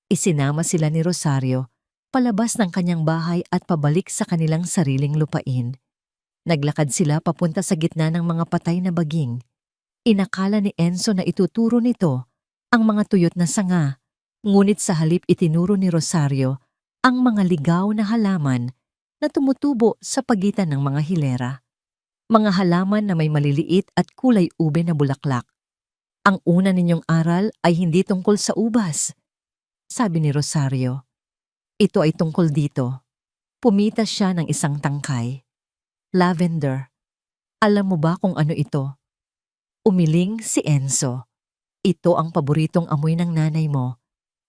Speaker 1: Isinama sila ni Rosario, palabas ng kanyang bahay at pabalik sa kanilang sariling lupain. Naglakad sila papunta sa gitna ng mga patay na baging. Inakala ni Enzo na ituturo nito ang mga tuyot na sanga, ngunit sa halip itinuro ni Rosario ang mga ligaw na halaman na tumutubo sa pagitan ng mga hilera. Mga halaman na may maliliit at kulay ube na bulaklak. Ang una ninyong aral ay hindi tungkol sa ubas, sabi ni Rosario. Ito ay tungkol dito. Pumitas siya ng isang tangkay. Lavender. Alam mo ba kung ano ito? Umiling si Enzo. Ito ang paboritong amoy ng nanay mo.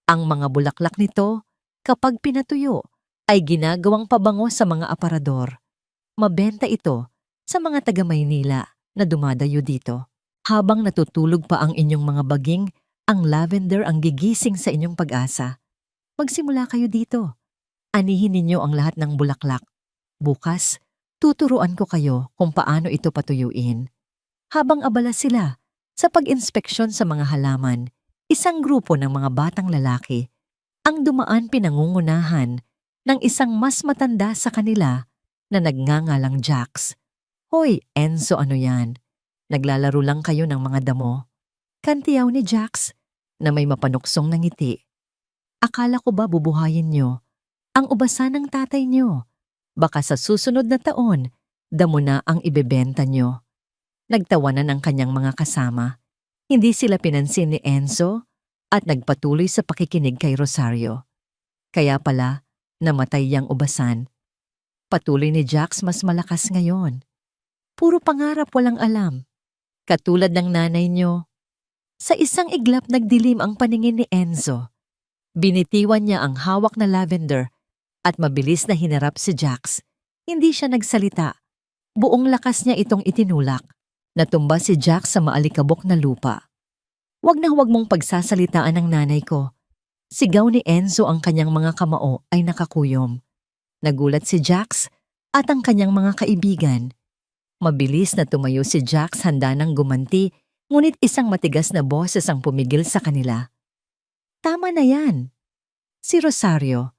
Speaker 1: Ang mga bulaklak nito, kapag pinatuyo, ay ginagawang pabango sa mga aparador. Mabenta ito sa mga taga-Maynila na dumadayo dito. Habang natutulog pa ang inyong mga baging, ang lavender ang gigising sa inyong pag-asa. Magsimula kayo dito. Anihin ninyo ang lahat ng bulaklak. Bukas, tuturuan ko kayo kung paano ito patuyuin. Habang abala sila sa pag-inspeksyon sa mga halaman, isang grupo ng mga batang lalaki ang dumaan pinangungunahan ng isang mas matanda sa kanila na nagngangalang Jax. "Hoy, Enzo, ano yan? Naglalaro lang kayo ng mga damo?" Kantiyaw ni Jax na may mapanuksong na ngiti. "Akala ko ba bubuhayin nyo ang ubasan ng tatay nyo? Baka sa susunod na taon, damo na ang ibebenta nyo." Nagtawanan ang kanyang mga kasama. Hindi sila pinansin ni Enzo at nagpatuloy sa pakikinig kay Rosario. Kaya pala, namatay yang ubasan. Patuloy ni Jax, mas malakas ngayon. Puro pangarap, walang alam. Katulad ng nanay nyo. Sa isang iglap nagdilim ang paningin ni Enzo. Binitiwan niya ang hawak na lavender at mabilis na hinarap si Jax. Hindi siya nagsalita. Buong lakas niya itong itinulak. Natumba si Jax sa maalikabok na lupa. "Wag na huwag mong pagsasalitaan ng nanay ko." Sigaw ni Enzo, ang kanyang mga kamao ay nakakuyom. Nagulat si Jax at ang kanyang mga kaibigan. Mabilis na tumayo si Jax, handa nang gumanti, ngunit isang matigas na boses ang pumigil sa kanila. "Tama na yan." Si Rosario.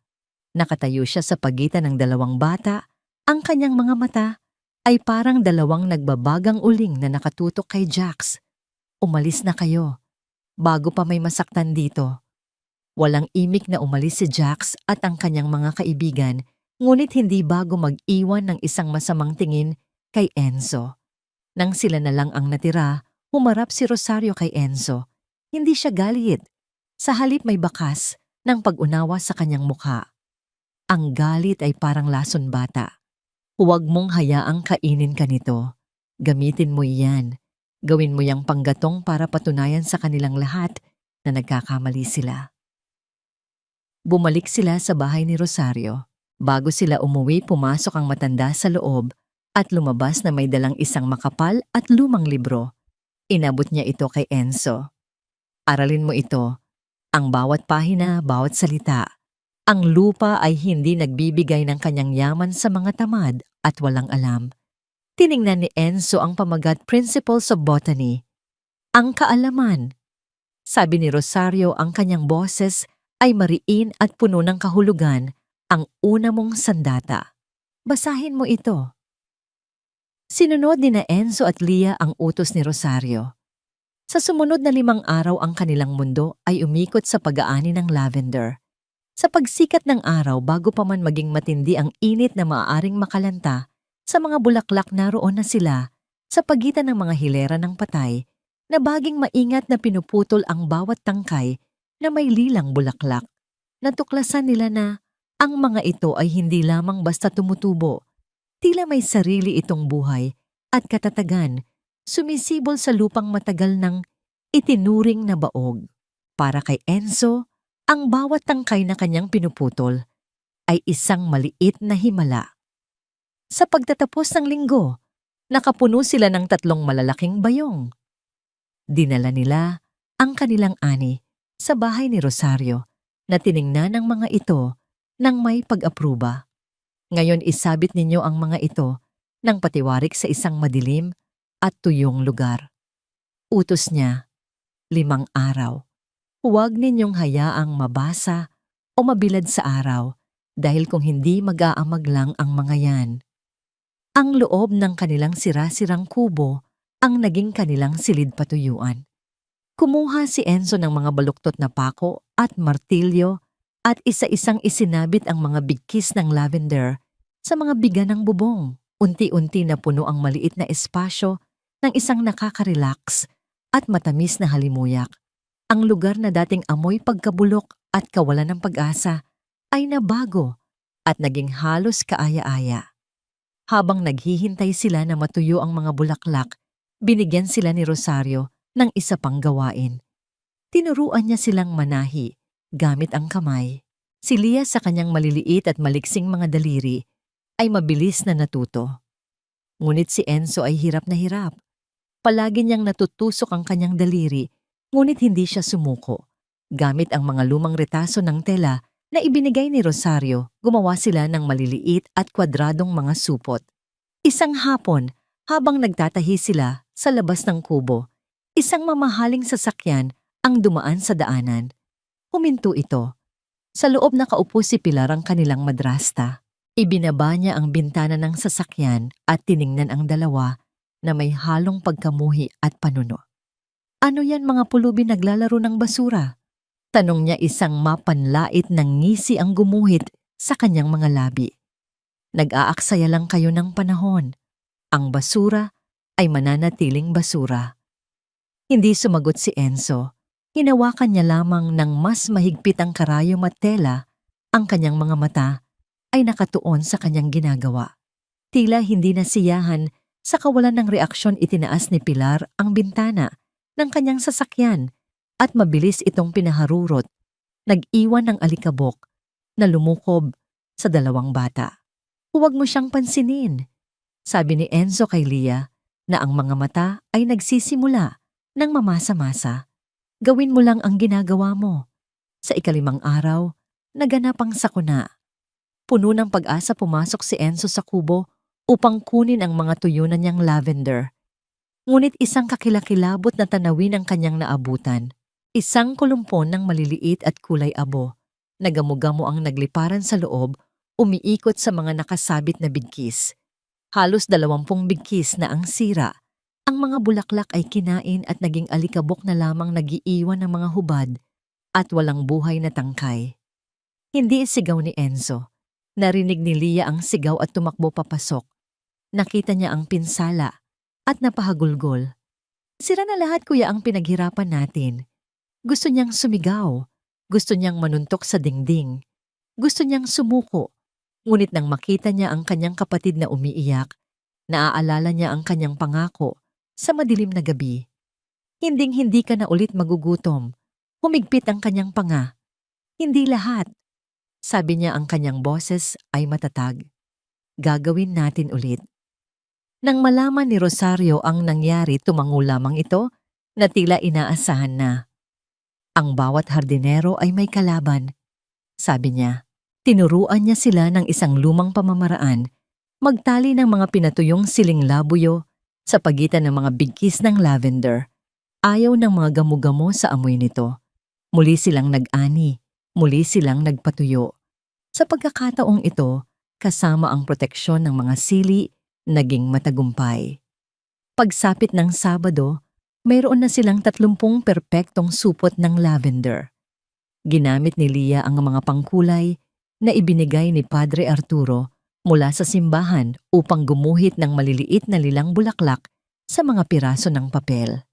Speaker 1: Nakatayo siya sa pagitan ng dalawang bata. Ang kanyang mga mata ay parang dalawang nagbabagang uling na nakatutok kay Jax. "Umalis na kayo, bago pa may masaktan dito." Walang imik na umalis si Jax at ang kanyang mga kaibigan, ngunit hindi bago mag-iwan ng isang masamang tingin kay Enzo. Nang sila na lang ang natira, humarap si Rosario kay Enzo. Hindi siya galit. Sa halip may bakas ng pag-unawa sa kanyang mukha. Ang galit ay parang lason bata. "Huwag mong hayaang kainin ka nito. Gamitin mo iyan. Gawin mo yang panggatong para patunayan sa kanilang lahat na nagkakamali sila." Bumalik sila sa bahay ni Rosario. Bago sila umuwi, pumasok ang matanda sa loob at lumabas na may dalang isang makapal at lumang libro. Inabot niya ito kay Enzo. "Aralin mo ito. Ang bawat pahina, bawat salita. Ang lupa ay hindi nagbibigay ng kanyang yaman sa mga tamad at walang alam." Tiningnan ni Enzo ang pamagat Principles of Botany. "Ang kaalaman." Sabi ni Rosario, ang kanyang boses ay mariin at puno ng kahulugan. "Ang una mong sandata. Basahin mo ito." Sinunod ni na Enzo at Lia ang utos ni Rosario. Sa sumunod na 5 araw ang kanilang mundo ay umikot sa pag-aani ng lavender. Sa pagsikat ng araw, bago pa man maging matindi ang init na maaaring makalanta, sa mga bulaklak naroon na sila sa pagitan ng mga hilera ng patay na baging maingat na pinuputol ang bawat tangkay na may lilang bulaklak. Natuklasan nila na ang mga ito ay hindi lamang basta tumutubo. Tila may sarili itong buhay at katatagan, sumisibol sa lupang matagal ng itinuring na baog. Para kay Enzo, ang bawat tangkay na kanyang pinuputol ay isang maliit na himala. Sa pagtatapos ng linggo, nakapuno sila ng 3 malalaking bayong. Dinala nila ang kanilang ani sa bahay ni Rosario na tiningnan ng mga ito nang may pag-apruba. "Ngayon isabit ninyo ang mga ito ng patiwarik sa isang madilim at tuyong lugar." Utos niya, 5 araw. "Huwag ninyong hayaang mabasa o mabilad sa araw dahil kung hindi mag-aamag lang ang mga yan." Ang loob ng kanilang sira-sirang kubo ang naging kanilang silid patuyuan. Kumuha si Enzo ng mga baluktot na pako at martilyo at isa-isang isinabit ang mga bigkis ng lavender sa mga biga ng bubong. Unti-unti na puno ang maliit na espasyo ng isang nakaka-relax at matamis na halimuyak. Ang lugar na dating amoy pagkabulok at kawalan ng pag-asa ay nabago at naging halos kaaya-aya. Habang naghihintay sila na matuyo ang mga bulaklak, binigyan sila ni Rosario ng isa pang gawain. Tinuruan niya silang manahi gamit ang kamay. Si Lia sa kanyang maliliit at maliksing mga daliri ay mabilis na natuto. Ngunit si Enzo ay hirap na hirap. Palagi niyang natutusok ang kanyang daliri, ngunit hindi siya sumuko. Gamit ang mga lumang retaso ng tela na ibinigay ni Rosario, gumawa sila ng maliliit at kwadradong mga supot. Isang hapon, habang nagtatahi sila sa labas ng kubo, isang mamahaling sasakyan ang dumaan sa daanan. Huminto ito. Sa loob nakaupo si Pilar ang kanilang madrasta. Ibinaba niya ang bintana ng sasakyan at tiningnan ang dalawa na may halong pagkamuhi at panuno. Ano yan mga pulubi naglalaro ng basura? Tanong niya isang mapanlait ng ngisi ang gumuhit sa kanyang mga labi. Nag-aaksaya lang kayo ng panahon. Ang basura ay mananatiling basura. Hindi sumagot si Enzo. Hinawakan niya lamang ng mas mahigpit ang karayom at tela. Ang kanyang mga mata ay nakatuon sa kanyang ginagawa. Tila hindi nasiyahan sa kawalan ng reaksyon itinaas ni Pilar ang bintana ng kanyang sasakyan at mabilis itong pinaharurot. Nag-iwan ng alikabok na lumukob sa dalawang bata. Huwag mo siyang pansinin, sabi ni Enzo kay Lia na ang mga mata ay nagsisimula ng mamasa-masa. Gawin mo lang ang ginagawa mo. Sa ikalimang araw, naganap ang sakuna. Puno ng pag-asa pumasok si Enzo sa kubo upang kunin ang mga tuyunan niyang lavender. Ngunit isang kakilakilabot na tanawin ang kanyang naabutan. Isang kulumpon ng maliliit at kulay abo. Nagamo-gamo ang nagliparan sa loob, umiikot sa mga nakasabit na bigkis. Halos 20 bigkis na ang sira. Ang mga bulaklak ay kinain at naging alikabok na lamang nagiiwan ng mga hubad at walang buhay na tangkay. Hindi sigaw ni Enzo. Narinig ni Lia ang sigaw at tumakbo papasok. Nakita niya ang pinsala at napahagulgol. Sira na lahat kuya ang pinaghirapan natin. Gusto niyang sumigaw. Gusto niyang manuntok sa dingding. Gusto niyang sumuko. Ngunit nang makita niya ang kanyang kapatid na umiiyak, naaalala niya ang kanyang pangako sa madilim na gabi. Hinding-hindi ka na ulit magugutom. Humigpit ang kanyang panga. Hindi lahat. Sabi niya ang kanyang boses ay matatag. Gagawin natin ulit. Nang malaman ni Rosario ang nangyari, tumango lamang ito na tila inaasahan na. Ang bawat hardinero ay may kalaban. Sabi niya, tinuruan niya sila ng isang lumang pamamaraan, magtali ng mga pinatuyong siling labuyo sa pagitan ng mga bigkis ng lavender. Ayaw ng mga gamu-gamo sa amoy nito. Muli silang nag-ani, muli silang nagpatuyo. Sa pagkakataong ito, kasama ang proteksyon ng mga sili, naging matagumpay. Pagsapit ng Sabado, mayroon na silang 30 perpektong supot ng lavender. Ginamit ni Lia ang mga pangkulay na ibinigay ni Padre Arturo mula sa simbahan upang gumuhit ng maliliit na lilang bulaklak sa mga piraso ng papel.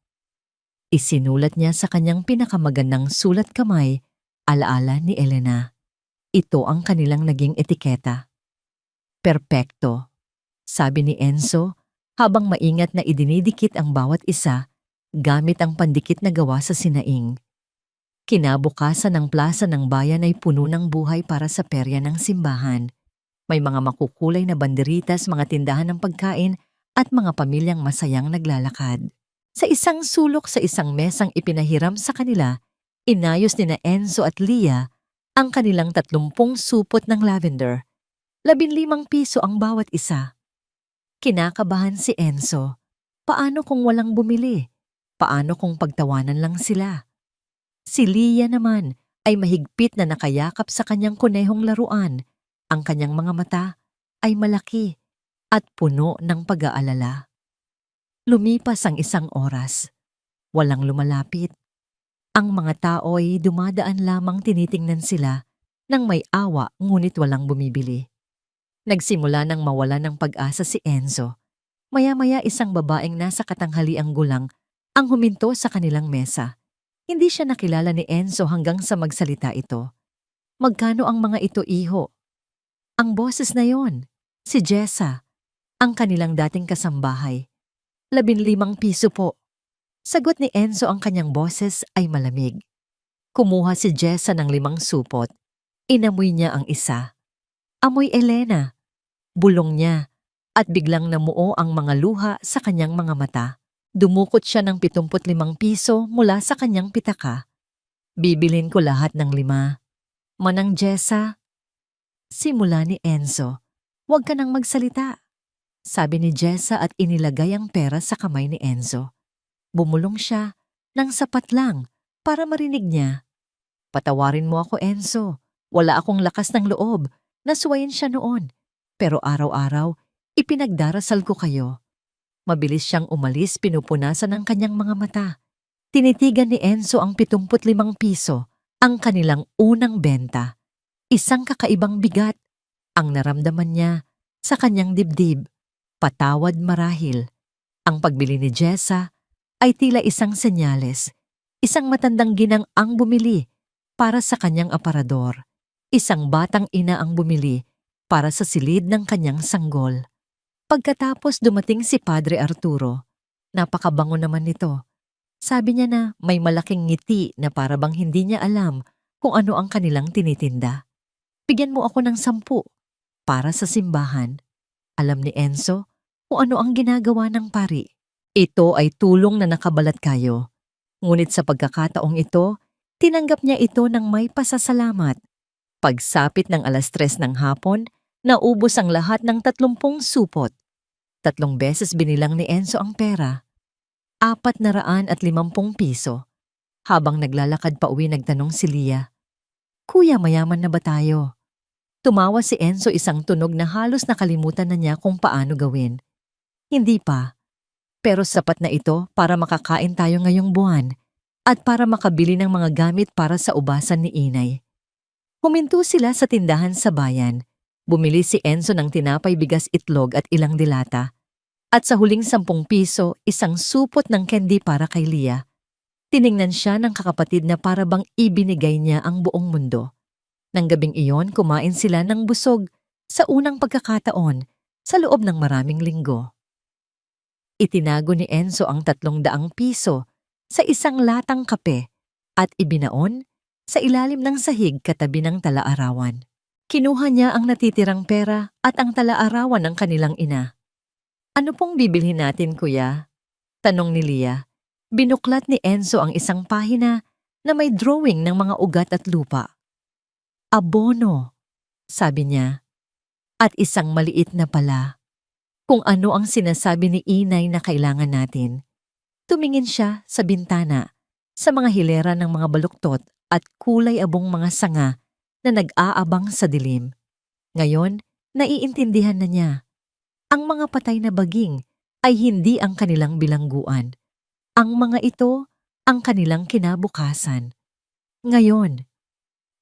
Speaker 1: Isinulat niya sa kanyang pinakamagandang sulat kamay, alaala ni Elena. Ito ang kanilang naging etiketa. Perpekto, sabi ni Enzo habang maingat na idinidikit ang bawat isa gamit ang pandikit na gawa sa sinaing. Kinabukasan ng plaza ng bayan ay puno ng buhay para sa perya ng simbahan. May mga makukulay na banderitas, mga tindahan ng pagkain at mga pamilyang masayang naglalakad. Sa isang sulok sa isang mesang ipinahiram sa kanila, inayos ni na Enzo at Lia ang kanilang 30 supot ng lavender. 15 piso ang bawat isa. Kinakabahan si Enzo. Paano kung walang bumili? Paano kung pagtawanan lang sila? Si Lia naman ay mahigpit na nakayakap sa kanyang kunehong laruan. Ang kanyang mga mata ay malaki at puno ng pag-aalala. Lumipas ang isang oras. Walang lumalapit. Ang mga tao ay dumadaan lamang, tinitingnan sila nang may awa ngunit walang bumibili. Nagsimula nang mawala ng pag-asa si Enzo. Maya-maya isang babaeng nasa katanghaliang gulang ang huminto sa kanilang mesa. Hindi siya nakilala ni Enzo hanggang sa magsalita ito. Magkano ang mga ito, iho? Ang boses na yon, si Jessa, ang kanilang dating kasambahay. 15 piso po. Sagot ni Enzo, ang kanyang boses ay malamig. Kumuha si Jessa ng 5 supot. Inamoy niya ang isa. Amoy Elena. Bulong niya at biglang namuo ang mga luha sa kanyang mga mata. Dumukot siya ng 75 piso mula sa kanyang pitaka. Bibilin ko lahat ng 5. Manang Jessa. Simula ni Enzo. Huwag ka nang magsalita, sabi ni Jessa at inilagay ang pera sa kamay ni Enzo. Bumulong siya ng sapat lang para marinig niya. Patawarin mo ako, Enzo. Wala akong lakas ng loob na suwayin siya noon. Pero araw-araw, ipinagdarasal ko kayo. Mabilis siyang umalis, pinupunasan ang kanyang mga mata. Tinitigan ni Enzo ang 75 piso, ang kanilang unang benta. Isang kakaibang bigat ang naramdaman niya sa kanyang dibdib. Patawad marahil. Ang pagbili ni Jessa ay tila isang senyales. Isang matandang ginang ang bumili para sa kanyang aparador. Isang batang ina ang bumili para sa silid ng kanyang sanggol. Pagkatapos dumating si Padre Arturo. Napakabango naman nito. Sabi niya na may malaking ngiti na para bang hindi niya alam kung ano ang kanilang tinitinda. Bigyan mo ako ng 10 para sa simbahan. Alam ni Enzo kung ano ang ginagawa ng pari. Ito ay tulong na nakabalat kayo. Ngunit sa pagkakataong ito, tinanggap niya ito ng may pasasalamat. Pagsapit ng 3:00 ng hapon, naubos ang lahat ng 30 supot. 3 beses binilang ni Enzo ang pera. 450 piso. Habang naglalakad pa uwi, nagtanong si Lia, "Kuya, mayaman na ba tayo?" Tumawa si Enzo, isang tunog na halos nakalimutan na niya kung paano gawin. Hindi pa. Pero sapat na ito para makakain tayo ngayong buwan at para makabili ng mga gamit para sa ubasan ni Inay. Huminto sila sa tindahan sa bayan. Bumili si Enzo ng tinapay, bigas, itlog at ilang dilata. At sa huling 10 piso, isang supot ng candy para kay Lia. Tiningnan siya ng kakapatid na para bang ibinigay niya ang buong mundo. Nang gabing iyon, kumain sila ng busog sa unang pagkakataon sa loob ng maraming linggo. Itinago ni Enzo ang 300 piso sa isang latang kape at ibinaon sa ilalim ng sahig katabi ng talaarawan. Kinuha niya ang natitirang pera at ang talaarawan ng kanilang ina. "Ano pong bibilhin natin, kuya?" tanong ni Lia. Binuklat ni Enzo ang isang pahina na may drawing ng mga ugat at lupa. "Abono," sabi niya. At isang maliit na pala. Kung ano ang sinasabi ni Inay na kailangan natin. Tumingin siya sa bintana, sa mga hilera ng mga baluktot at kulay abong mga sanga na nag-aabang sa dilim. Ngayon, naiintindihan na niya. Ang mga patay na baging ay hindi ang kanilang bilangguan. Ang mga ito ang kanilang kinabukasan. Ngayon,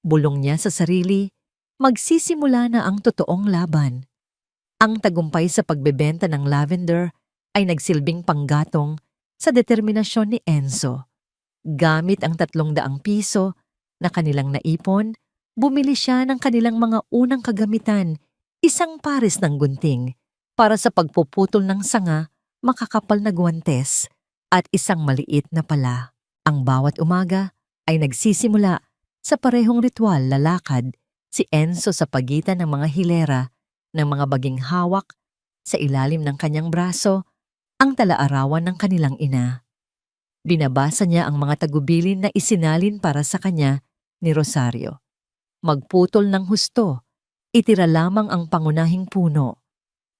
Speaker 1: bulong niya sa sarili, magsisimula na ang totoong laban. Ang tagumpay sa pagbebenta ng lavender ay nagsilbing panggatong sa determinasyon ni Enzo. Gamit ang 300 piso na kanilang naipon, bumili siya ng kanilang mga unang kagamitan, isang pares ng gunting para sa pagpuputol ng sanga, makakapal na guwantes at isang maliit na pala. Ang bawat umaga ay nagsisimula sa parehong ritual. Lalakad si Enzo sa pagitan ng mga hilera ng mga baging hawak sa ilalim ng kanyang braso, ang talaarawan ng kanilang ina. Binabasa niya ang mga tagubilin na isinalin para sa kanya ni Rosario. Magputol ng husto, itira lamang ang pangunahing puno.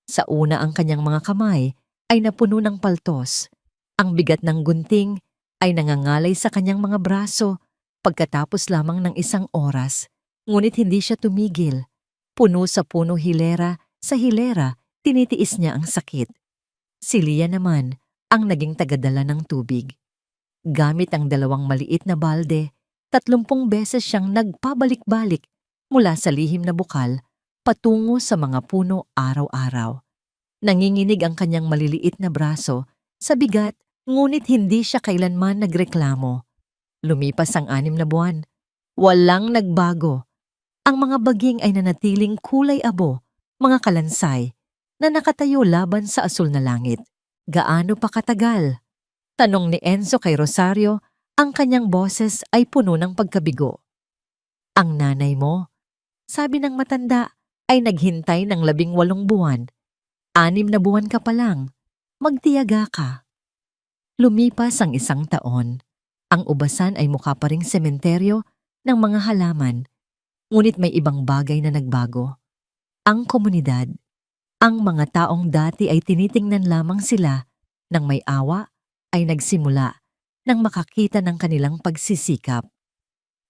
Speaker 1: Sa una, ang kanyang mga kamay ay napuno ng paltos. Ang bigat ng gunting ay nangangalay sa kanyang mga braso. Pagkatapos lamang ng 1 oras, ngunit hindi siya tumigil. Puno sa puno, hilera sa hilera, tinitiis niya ang sakit. Si Lia naman ang naging tagadala ng tubig. Gamit ang 2 maliit na balde, 30 beses siyang nagpabalik-balik mula sa lihim na bukal patungo sa mga puno araw-araw. Nanginginig ang kanyang maliliit na braso sa bigat, ngunit hindi siya kailanman nagreklamo. Lumipas ang 6 na buwan. Walang nagbago. Ang mga baging ay nanatiling kulay abo, mga kalansay, na nakatayo laban sa asul na langit. "Gaano pa katagal?" tanong ni Enzo kay Rosario. Ang kanyang boses ay puno ng pagkabigo. "Ang nanay mo," sabi ng matanda, "ay naghintay ng 18 buwan. 6 na buwan ka pa lang. Magtiyaga ka." Lumipas ang 1 taon. Ang ubasan ay mukha pa ring sementeryo ng mga halaman. Ngunit may ibang bagay na nagbago. Ang komunidad. Ang mga taong dati ay tinitingnan lamang sila ng may awa ay nagsimula nang makakita ng kanilang pagsisikap.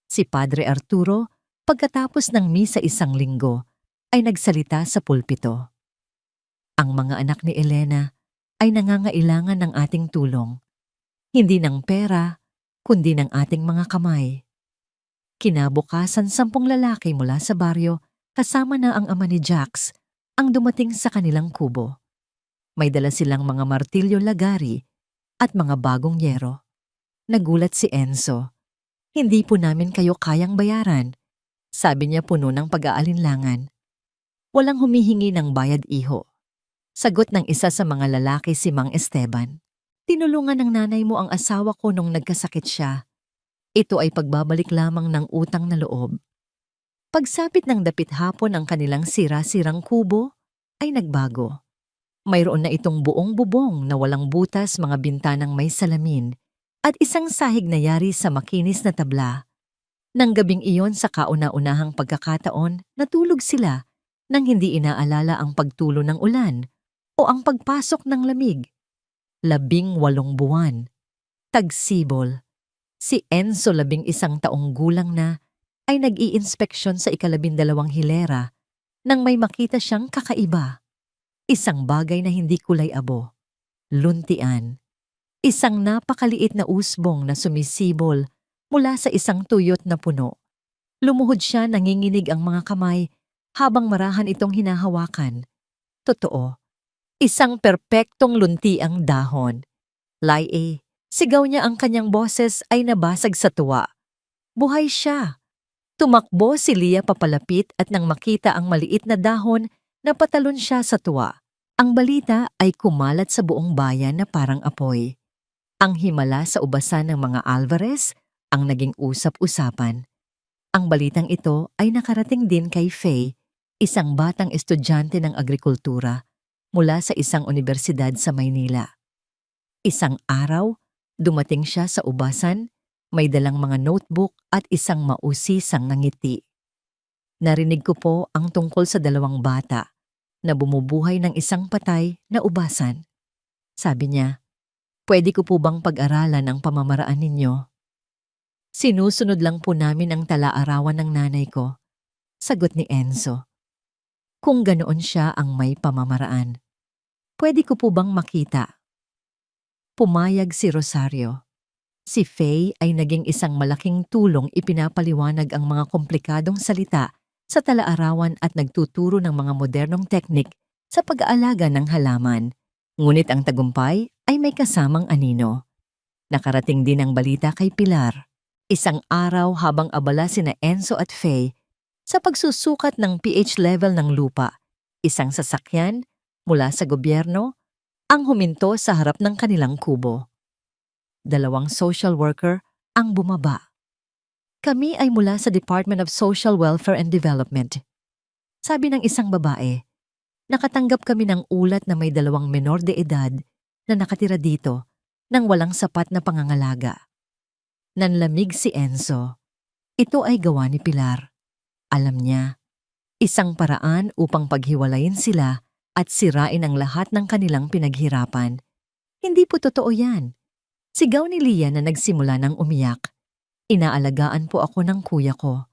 Speaker 1: Si Padre Arturo Pagkatapos ng misa isang linggo, ay nagsalita sa pulpito. Ang mga anak ni Elena ay nangangailangan ng ating tulong, hindi ng pera, kundi ng ating mga kamay. Kinabukasan 10 lalaki mula sa baryo kasama na ang ama ni Jax ang dumating sa kanilang kubo. May dala silang mga martilyo lagari at mga bagong yero. Nagulat si Enzo. Hindi po namin kayo kayang bayaran, sabi niya puno ng pag-aalinlangan. Walang humihingi ng bayad, iho. Sagot ng isa sa mga lalaki, si Mang Esteban. Tinulungan ng nanay mo ang asawa ko nung nagkasakit siya. Ito ay pagbabalik lamang ng utang na loob. Pagsapit ng dapit hapon ang kanilang sira-sirang kubo, ay nagbago. Mayroon na itong buong bubong na walang butas, mga bintanang may salamin, at isang sahig na yari sa makinis na tabla. Nang gabing iyon sa kauna-unahang pagkakataon, natulog sila nang hindi inaalala ang pagtulo ng ulan o ang pagpasok ng lamig. 18 buwan. Tagsibol. Si Enzo, 11 taong gulang na, ay nag-iinspeksyon sa 12 hilera nang may makita siyang kakaiba. Isang bagay na hindi kulay abo. Luntian. Isang napakaliit na usbong na sumisibol mula sa isang tuyot na puno. Lumuhod siya, nanginginig ang mga kamay habang marahan itong hinahawakan. Totoo. Isang perpektong luntiang dahon. Laie. Sigaw niya, ang kanyang boses ay nabasag sa tuwa. Buhay siya. Tumakbo si Lia papalapit at nang makita ang maliit na dahon, napatalon siya sa tuwa. Ang balita ay kumalat sa buong bayan na parang apoy. Ang himala sa ubasan ng mga Alvarez ang naging usap-usapan. Ang balitang ito ay nakarating din kay Faye, isang batang estudyante ng agrikultura mula sa isang universidad sa Maynila. Isang araw, dumating siya sa ubasan, may dalang mga notebook at isang mausisang ngiti. Narinig ko po ang tungkol sa 2 bata na bumubuhay ng isang patay na ubasan. Sabi niya, pwede ko po bang pag-aralan ang pamamaraan ninyo? Sinusunod lang po namin ang tala-arawan ng nanay ko, sagot ni Enzo. Kung ganoon siya ang may pamamaraan, pwede ko po bang makita? Pumayag si Rosario. Si Faye ay naging isang malaking tulong, ipinapaliwanag ang mga komplikadong salita sa tala-arawan at nagtuturo ng mga modernong teknik sa pag-aalaga ng halaman. Ngunit ang tagumpay ay may kasamang anino. Nakarating din ang balita kay Pilar. Isang araw habang abala sina Enzo at Faye sa pagsusukat ng pH level ng lupa, isang sasakyan mula sa gobyerno ang huminto sa harap ng kanilang kubo. 2 social worker ang bumaba. Kami ay mula sa Department of Social Welfare and Development. Sabi ng isang babae, nakatanggap kami ng ulat na may 2 menor de edad na nakatira dito nang walang sapat na pangangalaga. Nanlamig si Enzo. Ito ay gawa ni Pilar. Alam niya, isang paraan upang paghiwalayin sila at sirain ang lahat ng kanilang pinaghirapan. Hindi po totoo yan. Sigaw ni Lia na nagsimula ng umiyak. Inaalagaan po ako ng kuya ko.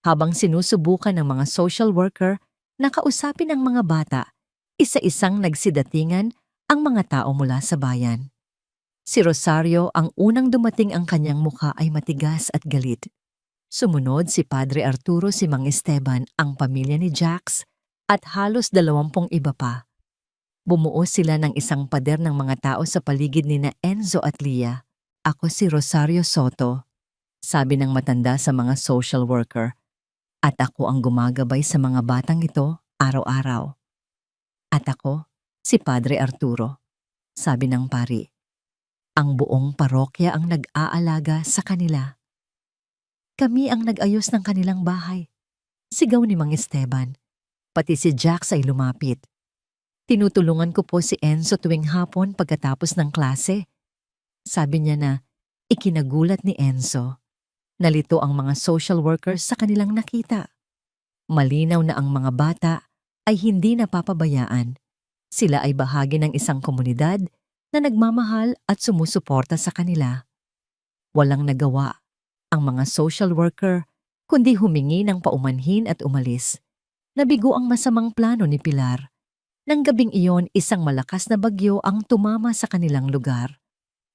Speaker 1: Habang sinusubukan ng mga social worker na kausapin ang mga bata, isa-isang nagsidatingan ang mga tao mula sa bayan. Si Rosario ang unang dumating, ang kanyang mukha ay matigas at galit. Sumunod si Padre Arturo, si Mang Esteban, ang pamilya ni Jax, at halos 20 iba pa. Bumuo sila ng isang pader ng mga tao sa paligid ni na Enzo at Lia. Ako si Rosario Soto, sabi ng matanda sa mga social worker. At ako ang gumagabay sa mga batang ito araw-araw. At ako, si Padre Arturo, sabi ng pari. Ang buong parokya ang nag-aalaga sa kanila. Kami ang nag-ayos ng kanilang bahay, sigaw ni Mang Esteban. Pati si Jax ay lumapit. Tinutulungan ko po si Enzo tuwing hapon pagkatapos ng klase. Sabi niya na ikinagulat ni Enzo. Nalito ang mga social workers sa kanilang nakita. Malinaw na ang mga bata ay hindi napapabayaan. Sila ay bahagi ng isang komunidad na nagmamahal at sumusuporta sa kanila. Walang nagawa ang mga social worker kundi humingi ng paumanhin at umalis. Nabigo ang masamang plano ni Pilar. Nang gabing iyon, isang malakas na bagyo ang tumama sa kanilang lugar.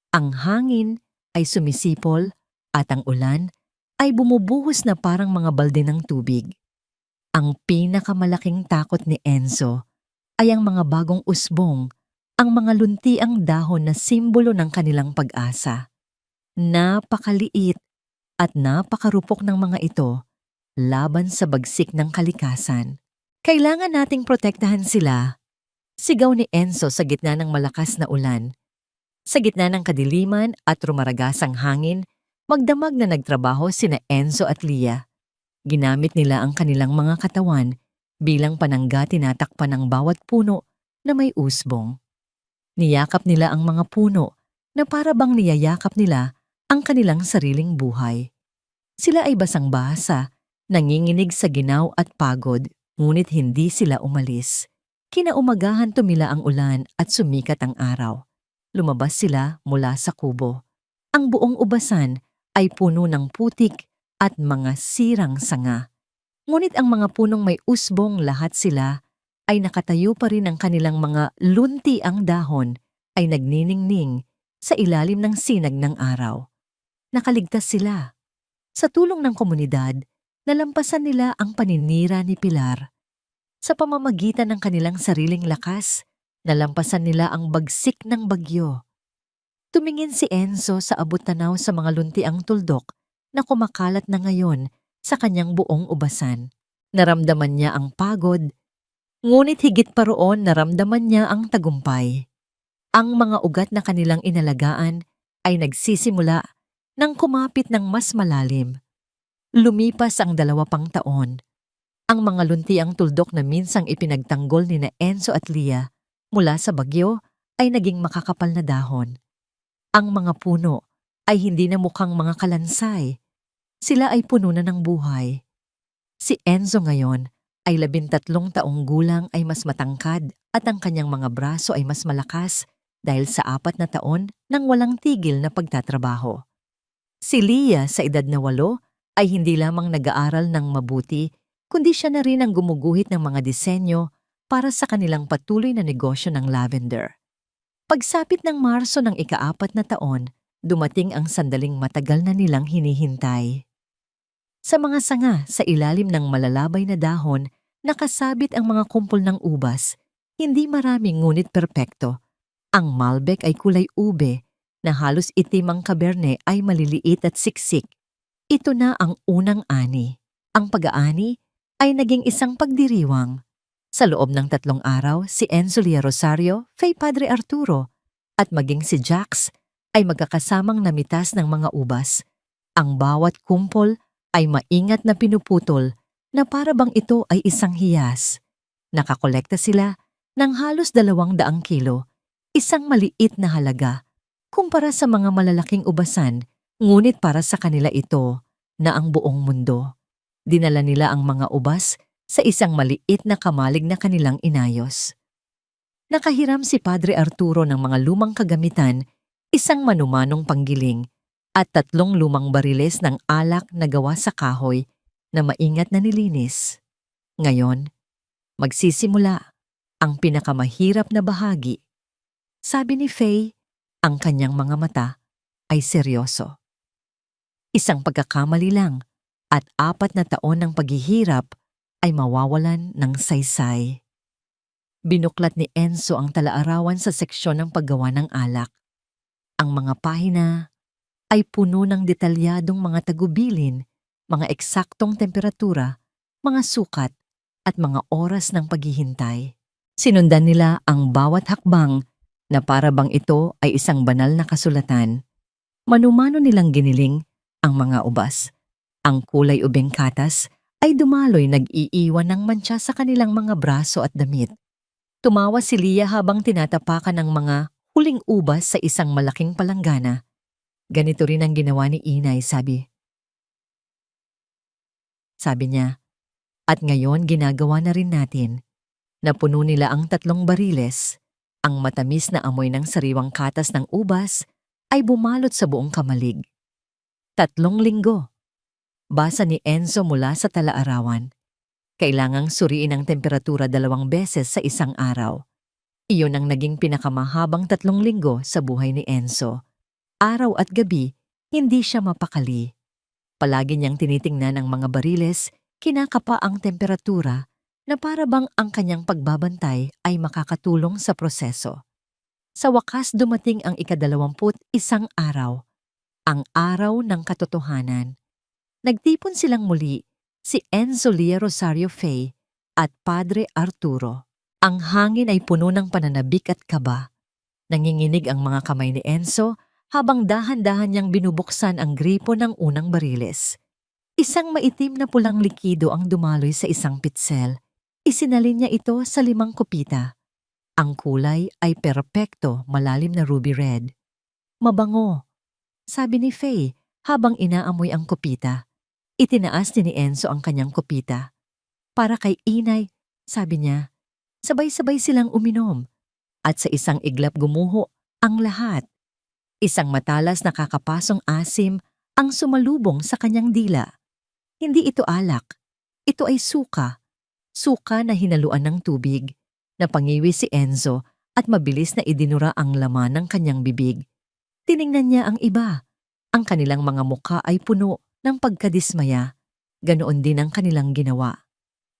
Speaker 1: Ang hangin ay sumisipol at ang ulan ay bumubuhos na parang mga balde ng tubig. Ang pinakamalaking takot ni Enzo ay ang mga bagong usbong, ang mga luntiang dahon na simbolo ng kanilang pag-asa. Napakaliit at napakarupok ng mga ito laban sa bagsik ng kalikasan. Kailangan nating protektahan sila. Sigaw ni Enzo sa gitna ng malakas na ulan. Sa gitna ng kadiliman at rumaragasang hangin, magdamag na nagtrabaho sina Enzo at Lia. Ginamit nila ang kanilang mga katawan bilang panangga tinatakpan ng bawat puno na may usbong. Niyakap nila ang mga puno na para bang niyayakap nila ang kanilang sariling buhay. Sila ay basang-basa, nanginginig sa ginaw at pagod, ngunit hindi sila umalis. Kinaumagahan tumila ang ulan at sumikat ang araw. Lumabas sila mula sa kubo. Ang buong ubasan ay puno ng putik at mga sirang sanga. Ngunit ang mga punong may usbong, lahat sila ay nakatayo pa rin. Ang kanilang mga lunti ang dahon ay nagniningning sa ilalim ng sinag ng araw. Nakaligtas sila. Sa tulong ng komunidad, nalampasan nila ang paninira ni Pilar. Sa pamamagitan ng kanilang sariling lakas, nalampasan nila ang bagsik ng bagyo. Tumingin si Enzo sa abot-tanaw sa mga luntiang tuldok na kumakalat na ngayon sa kanyang buong ubasan. Naramdaman niya ang pagod, ngunit higit pa roon naramdaman niya ang tagumpay. Ang mga ugat na kanilang inalagaan ay nagsisimula nang kumapit ng mas malalim. Lumipas ang 2 pang taon. Ang mga luntiang tuldok na minsang ipinagtanggol ni na Enzo at Lia mula sa bagyo ay naging makakapal na dahon. Ang mga puno ay hindi na mukhang mga kalansay. Sila ay puno na ng buhay. Si Enzo ngayon ay 13 taong gulang, ay mas matangkad at ang kanyang mga braso ay mas malakas dahil sa 4 na taon ng walang tigil na pagtatrabaho. Si Lia sa edad na 8 ay hindi lamang nag-aaral ng mabuti, kundi siya na rin ang gumuguhit ng mga disenyo para sa kanilang patuloy na negosyo ng lavender. Pagsapit ng Marso ng ika-4 na taon, dumating ang sandaling matagal na nilang hinihintay. Sa mga sanga sa ilalim ng malalabay na dahon, nakasabit ang mga kumpol ng ubas, hindi marami ngunit perpekto. Ang Malbec ay kulay ube, na halos itim. Ang Cabernet ay maliliit at siksik. Ito na ang unang ani. Ang pag-aani ay naging isang pagdiriwang. Sa loob ng 3 araw, si Enzo Lia Rosario, Fay Padre Arturo, at maging si Jax ay magkakasamang namitas ng mga ubas. Ang bawat kumpol ay maingat na pinuputol na para bang ito ay isang hiyas. Nakakolekta sila ng halos 200 kilo, isang maliit na halaga kumpara sa mga malalaking ubasan, ngunit para sa kanila ito na ang buong mundo. Dinala nila ang mga ubas sa isang maliit na kamalig na kanilang inayos. Nakahiram si Padre Arturo ng mga lumang kagamitan, isang manumanong panggiling, at 3 lumang bariles ng alak na gawa sa kahoy na maingat na nilinis. Ngayon, magsisimula ang pinakamahirap na bahagi. Sabi ni Fay, ang kanyang mga mata ay seryoso. Isang pagkakamali lang at 4 na taon ng paghihirap ay mawawalan ng saysay. Binuklat ni Enzo ang talaarawan sa seksyon ng paggawa ng alak. Ang mga pahina ay puno ng detalyadong mga tagubilin, mga eksaktong temperatura, mga sukat, at mga oras ng paghihintay. Sinundan nila ang bawat hakbang na para bang ito ay isang banal na kasulatan. Manumano nilang giniling ang mga ubas. Ang kulay ubeng katas ay dumaloy, nag-iiwan ng mantsa sa kanilang mga braso at damit. Tumawa si Lia habang tinatapakan ng mga huling ubas sa isang malaking palanggana. Ganito rin ang ginawa ni Inay, sabi niya. At ngayon ginagawa na rin natin. Napuno nila ang 3 bariles. Ang matamis na amoy ng sariwang katas ng ubas ay bumalot sa buong kamalig. 3 linggo. Basa ni Enzo mula sa talaarawan. Kailangang suriin ang temperatura 2 beses sa isang araw. Iyon ang naging pinakamahabang 3 linggo sa buhay ni Enzo. Araw at gabi, hindi siya mapakali. Palagi niyang tinitingnan ang mga bariles, kinakapa ang temperatura na para bang ang kanyang pagbabantay ay makakatulong sa proseso. Sa wakas dumating ang ika-21 araw, ang araw ng katotohanan. Nagtipon silang muli si Enzo Lia Rosario Fay at Padre Arturo. Ang hangin ay puno ng pananabik at kaba. Nanginginig ang mga kamay ni Enzo habang dahan-dahan niyang binubuksan ang gripo ng unang bariles. Isang maitim na pulang likido ang dumaloy sa isang pitsel. Isinalin niya ito sa 5 kupita. Ang kulay ay perpekto, malalim na ruby red. Mabango, sabi ni Fay habang inaamoy ang kupita. Itinaas din ni Enzo ang kanyang kupita. Para kay inay, sabi niya. Sabay-sabay silang uminom at sa isang iglap gumuho ang lahat. Isang matalas na kakapasong asim ang sumalubong sa kanyang dila. Hindi ito alak. Ito ay suka. Suka na hinaluan ng tubig. Napangiwi si Enzo at mabilis na idinura ang laman ng kanyang bibig. Tiningnan niya ang iba. Ang kanilang mga mukha ay puno ng pagkadismaya. Ganoon din ang kanilang ginawa.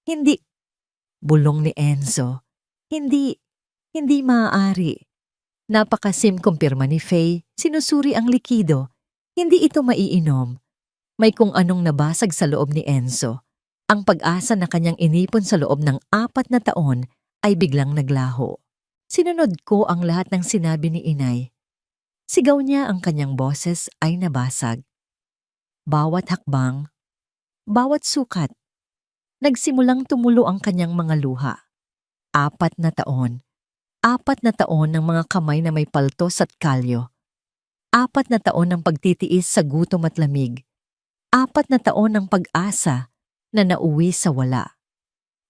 Speaker 1: Hindi, bulong ni Enzo. Hindi maaari. Napakasim kumpirma ni Fay, sinusuri ang likido. Hindi ito maiinom. May kung anong nabasag sa loob ni Enzo. Ang pag-asa na kanyang inipon sa loob ng 4 na taon ay biglang naglaho. Sinunod ko ang lahat ng sinabi ni inay. Sigaw niya, ang kanyang boses ay nabasag. Bawat hakbang, bawat sukat. Nagsimulang tumulo ang kanyang mga luha. 4 na taon. 4 na taon ng mga kamay na may paltos at kalyo. 4 na taon ng pagtitiis sa gutom at lamig. 4 na taon ng pag-asa na nauwi sa wala.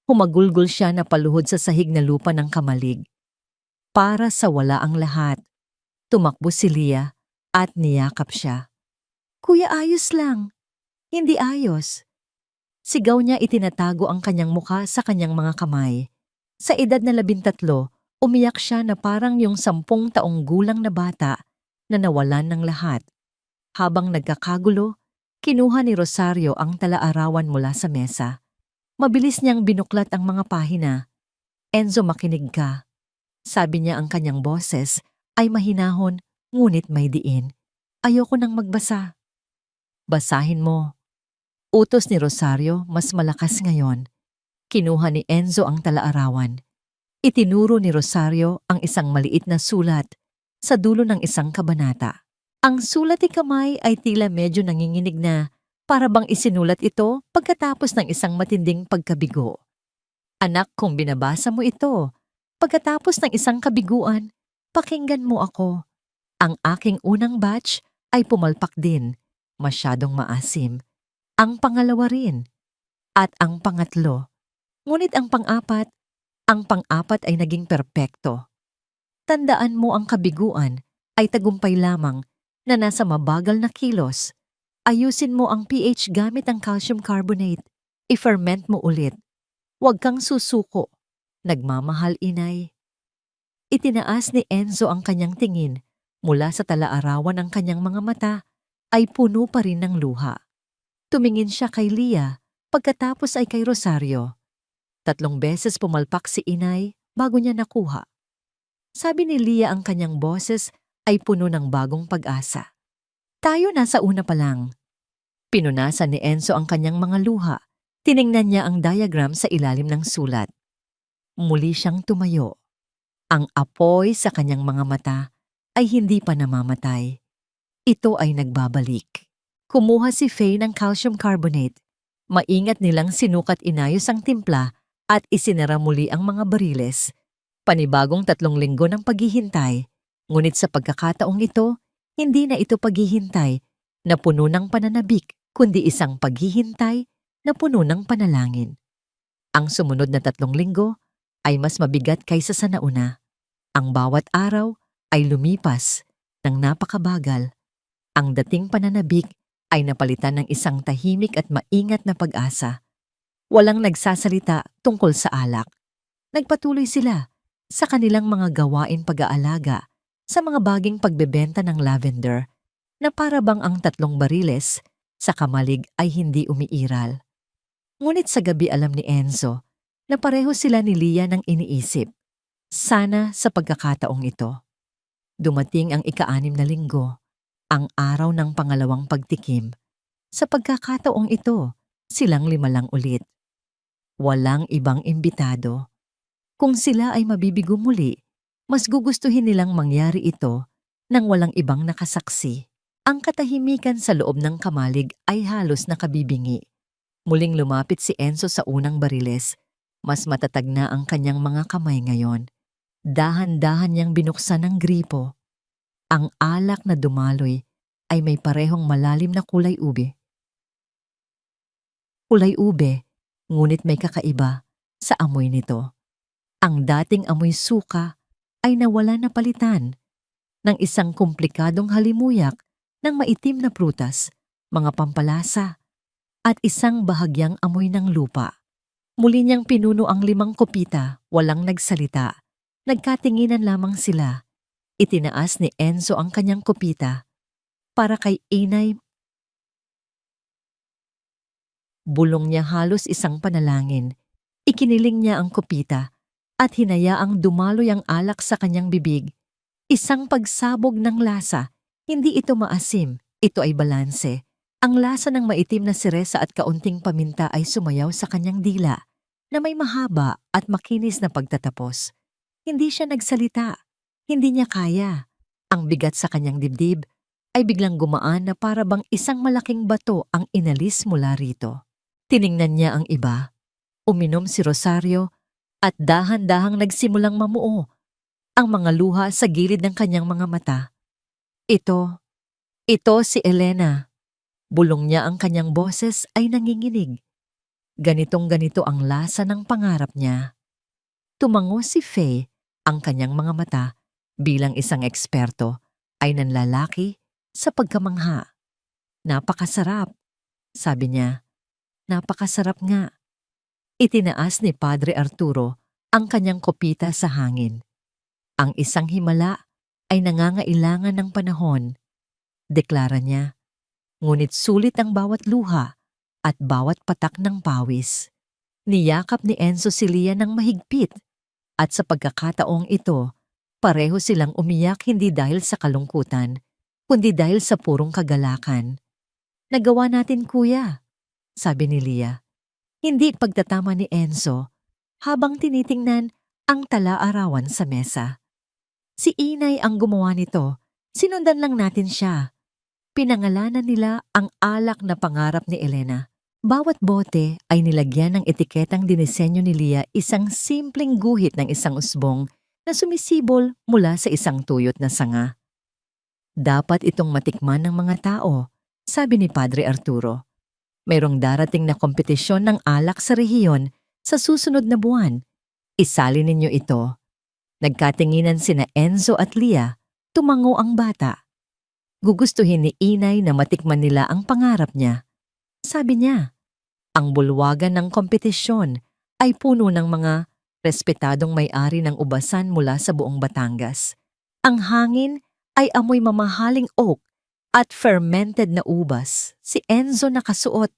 Speaker 1: Humagulgol siya na paluhod sa sahig na lupa ng kamalig. Para sa wala ang lahat. Tumakbo si Lia at niyakap siya. Kuya, ayos lang. Hindi ayos. Sigaw niya, itinatago ang kanyang mukha sa kanyang mga kamay. Sa edad na 13, umiyak siya na parang yung 10 taong gulang na bata na nawalan ng lahat. Habang nagkakagulo, kinuha ni Rosario ang talaarawan mula sa mesa. Mabilis niyang binuklat ang mga pahina. Enzo, makinig ka. Sabi niya, ang kanyang boses ay mahinahon ngunit may diin. Ayoko nang magbasa. Basahin mo. Utos ni Rosario, mas malakas ngayon. Kinuha ni Enzo ang talaarawan. Itinuro ni Rosario ang isang maliit na sulat sa dulo ng isang kabanata. Ang sulat ni kamay ay tila medyo nanginginig na para bang isinulat ito pagkatapos ng isang matinding pagkabigo. Anak, kung binabasa mo ito, pagkatapos ng isang kabiguan, pakinggan mo ako. Ang aking unang batch ay pumalpak din, masyadong maasim. Ang pangalawa rin. At ang pangatlo. Ngunit ang pang-apat ay naging perpekto. Tandaan mo, ang kabiguan ay tagumpay lamang na nasa mabagal na kilos. Ayusin mo ang pH gamit ang calcium carbonate. I-ferment mo ulit. Huwag kang susuko. Nagmamahal, inay. Itinaas ni Enzo ang kanyang tingin. Mula sa talaarawan ang kanyang mga mata ay puno pa rin ng luha. Tumingin siya kay Lia, pagkatapos ay kay Rosario. 3 beses pumalpak si inay bago niya nakuha. Sabi ni Lia, ang kanyang boses ay puno ng bagong pag-asa. Tayo nasa una pa lang. Pinunasan ni Enzo ang kanyang mga luha. Tiningnan niya ang diagram sa ilalim ng sulat. Muli siyang tumayo. Ang apoy sa kanyang mga mata ay hindi pa namamatay. Ito ay nagbabalik. Kumuha si Fay ng calcium carbonate. Maingat nilang sinukat inayos ang timpla at isinara muli ang mga bariles. Panibagong 3 linggo ng paghihintay. Ngunit sa pagkakataong ito, hindi na ito paghihintay na puno ng pananabik, kundi isang paghihintay na puno ng panalangin. Ang sumunod na 3 linggo ay mas mabigat kaysa sa nauna. Ang bawat araw ay lumipas ng napakabagal. Ang dating pananabik ay napalitan ng isang tahimik at maingat na pag-asa. Walang nagsasalita tungkol sa alak. Nagpatuloy sila sa kanilang mga gawain pag-aalaga sa mga baging pagbebenta ng lavender na para bang ang 3 bariles sa kamalig ay hindi umiiral. Ngunit sa gabi alam ni Enzo na pareho sila ni Lia ng iniisip. Sana sa pagkakataong ito. Dumating ang ika-6 na linggo, ang araw ng pangalawang pagtikim. Sa pagkakataong ito, silang 5 lang ulit. Walang ibang imbitado. Kung sila ay mabibigo muli, mas gugustuhin nilang mangyari ito nang walang ibang nakasaksi. Ang katahimikan sa loob ng kamalig ay halos nakabibingi. Muling lumapit si Enzo sa unang bariles. Mas matatag na ang kanyang mga kamay ngayon. Dahan-dahan niyang binuksan ang gripo. Ang alak na dumaloy ay may parehong malalim na kulay ube. Kulay ube, ngunit may kakaiba sa amoy nito. Ang dating amoy suka ay nawala na palitan ng isang komplikadong halimuyak ng maitim na prutas, mga pampalasa, at isang bahagyang amoy ng lupa. Muli niyang pinuno ang 5 kopita, walang nagsalita. Nagkatinginan lamang sila. Itinaas ni Enzo ang kanyang kopita para kay Inay. Bulong niya halos isang panalangin. Ikiniling niya ang kopita at hinayaang dumaloy ang alak sa kanyang bibig. Isang pagsabog ng lasa. Hindi ito maasim, ito ay balanse. Ang lasa ng maitim na siresa at kaunting paminta ay sumayaw sa kanyang dila na may mahaba at makinis na pagtatapos. Hindi siya nagsalita. Hindi niya kaya. Ang bigat sa kanyang dibdib ay biglang gumaan na para bang isang malaking bato ang inalis mula rito. Tiningnan niya ang iba. Uminom si Rosario at dahan-dahang nagsimulang mamuo ang mga luha sa gilid ng kanyang mga mata. Ito si Elena. Bulong niya ang kanyang boses ay nanginginig. Ganitong-ganito ang lasa ng pangarap niya. Tumango si Faye, ang kanyang mga mata bilang isang eksperto ay nanlalaki sa pagkamangha. Napakasarap, sabi niya. Napakasarap nga. Itinaas ni Padre Arturo ang kanyang kopita sa hangin. Ang isang himala ay nangangailangan ng panahon, deklara niya. Ngunit sulit ang bawat luha at bawat patak ng pawis. Niyakap ni Enzo si Lia ng mahigpit at sa pagkakataong ito, pareho silang umiyak hindi dahil sa kalungkutan, kundi dahil sa purong kagalakan. Nagawa natin kuya, sabi ni Lia. Hindi pagtatama ni Enzo habang tinitingnan ang tala-arawan sa mesa. Si Inay ang gumawa nito, sinundan lang natin siya. Pinangalanan nila ang alak na pangarap ni Elena. Bawat bote ay nilagyan ng etiketang dinisenyo ni Lia isang simpleng guhit ng isang usbong na sumisibol mula sa isang tuyot na sanga. Dapat itong matikman ng mga tao, sabi ni Padre Arturo. Mayroong darating na kompetisyon ng alak sa rehiyon sa susunod na buwan. Isali ninyo ito. Nagkatinginan sina Enzo at Lia, tumango ang bata. Gugustuhin ni Inay na matikman nila ang pangarap niya. Sabi niya, ang bulwagan ng kompetisyon ay puno ng mga respetadong may-ari ng ubasan mula sa buong Batangas. Ang hangin ay amoy mamahaling oak at fermented na ubas. Si Enzo nakasuot.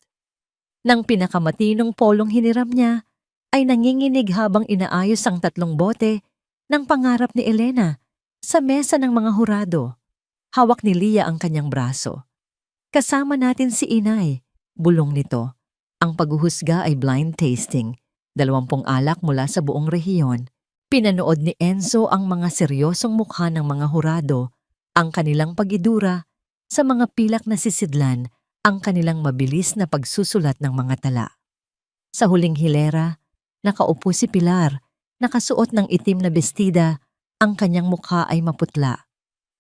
Speaker 1: Nang pinakamatinong polong hiniram niya, ay nanginginig habang inaayos ang 3 bote ng pangarap ni Elena sa mesa ng mga hurado. Hawak ni Lia ang kanyang braso. Kasama natin si Inay, bulong nito. Ang paghuhusga ay blind tasting, 20 alak mula sa buong rehiyon. Pinanood ni Enzo ang mga seryosong mukha ng mga hurado, ang kanilang pag-idura, sa mga pilak na sisidlan, ang kanilang mabilis na pagsusulat ng mga tala. Sa huling hilera, nakaupo si Pilar, nakasuot ng itim na bestida, ang kanyang mukha ay maputla.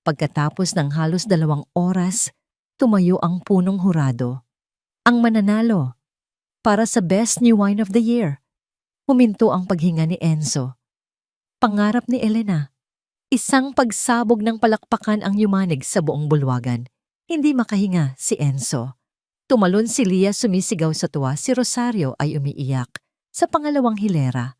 Speaker 1: Pagkatapos ng halos 2 oras, tumayo ang punong hurado. Ang mananalo, para sa Best New Wine of the Year. Huminto ang paghinga ni Enzo. Pangarap ni Elena. Isang pagsabog ng palakpakan ang yumanig sa buong bulwagan. Hindi makahinga si Enzo. Tumalon si Leah, sumisigaw sa tuwa, si Rosario ay umiiyak. Sa pangalawang hilera,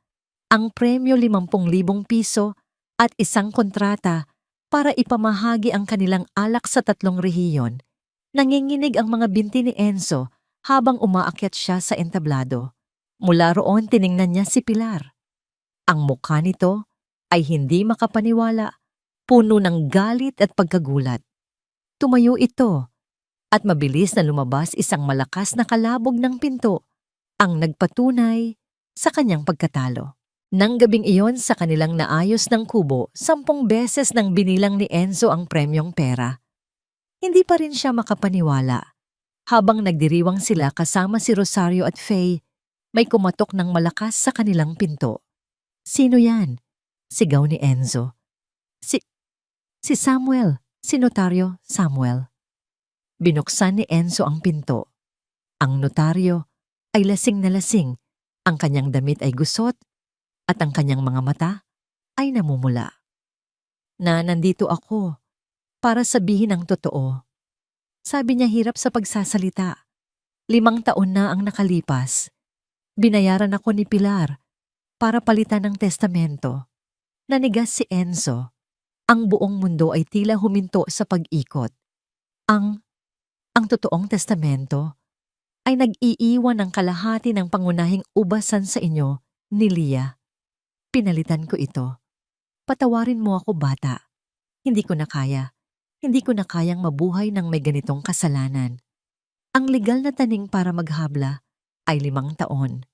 Speaker 1: ang premyo 50,000 piso at isang kontrata para ipamahagi ang kanilang alak sa 3 rehiyon. Nanginginig ang mga binti ni Enzo habang umaakyat siya sa entablado. Mula roon tiningnan niya si Pilar. Ang mukha nito ay hindi makapaniwala, puno ng galit at pagkagulat. Tumayo ito at mabilis na lumabas isang malakas na kalabog ng pinto ang nagpatunay sa kanyang pagkatalo. Nang gabing iyon sa kanilang naayos ng kubo, 10 beses nang binilang ni Enzo ang premyong pera. Hindi pa rin siya makapaniwala. Habang nagdiriwang sila kasama si Rosario at Faye, may kumatok ng malakas sa kanilang pinto. "Sino yan?" sigaw ni Enzo. Si Samuel, si Notaryo Samuel." Binuksan ni Enzo ang pinto. Ang notaryo ay lasing na lasing, ang kanyang damit ay gusot, at ang kanyang mga mata ay namumula. Nandito ako para sabihin ang totoo." Sabi niya hirap sa pagsasalita. 5 taon na ang nakalipas. Binayaran ako ni Pilar para palitan ng testamento. Nanigas si Enzo. Ang buong mundo ay tila huminto sa pag-ikot. Ang totoong testamento ay nag-iiwan ng kalahati ng pangunahing ubasan sa inyo ni Leah. Pinalitan ko ito. Patawarin mo ako, bata. Hindi ko na kaya. Hindi ko na kayang mabuhay ng may ganitong kasalanan. Ang legal na taning para maghabla ay 5 taon.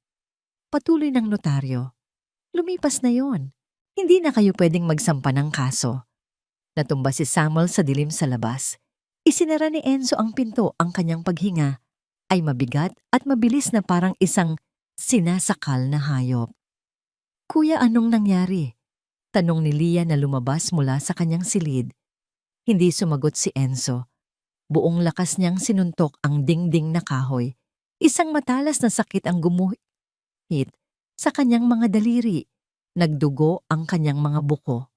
Speaker 1: Patuloy ng notaryo. Lumipas na yon. Hindi na kayo pwedeng magsampa ng kaso. Natumba si Samuel sa dilim sa labas. Isinara ni Enzo ang pinto. Ang kanyang paghinga ay mabigat at mabilis na parang isang sinasakal na hayop. "Kuya, anong nangyari?" tanong ni Leah na lumabas mula sa kanyang silid. Hindi sumagot si Enzo. Buong lakas niyang sinuntok ang dingding na kahoy. Isang matalas na sakit ang gumuhit sa kanyang mga daliri. Nagdugo ang kanyang mga buko.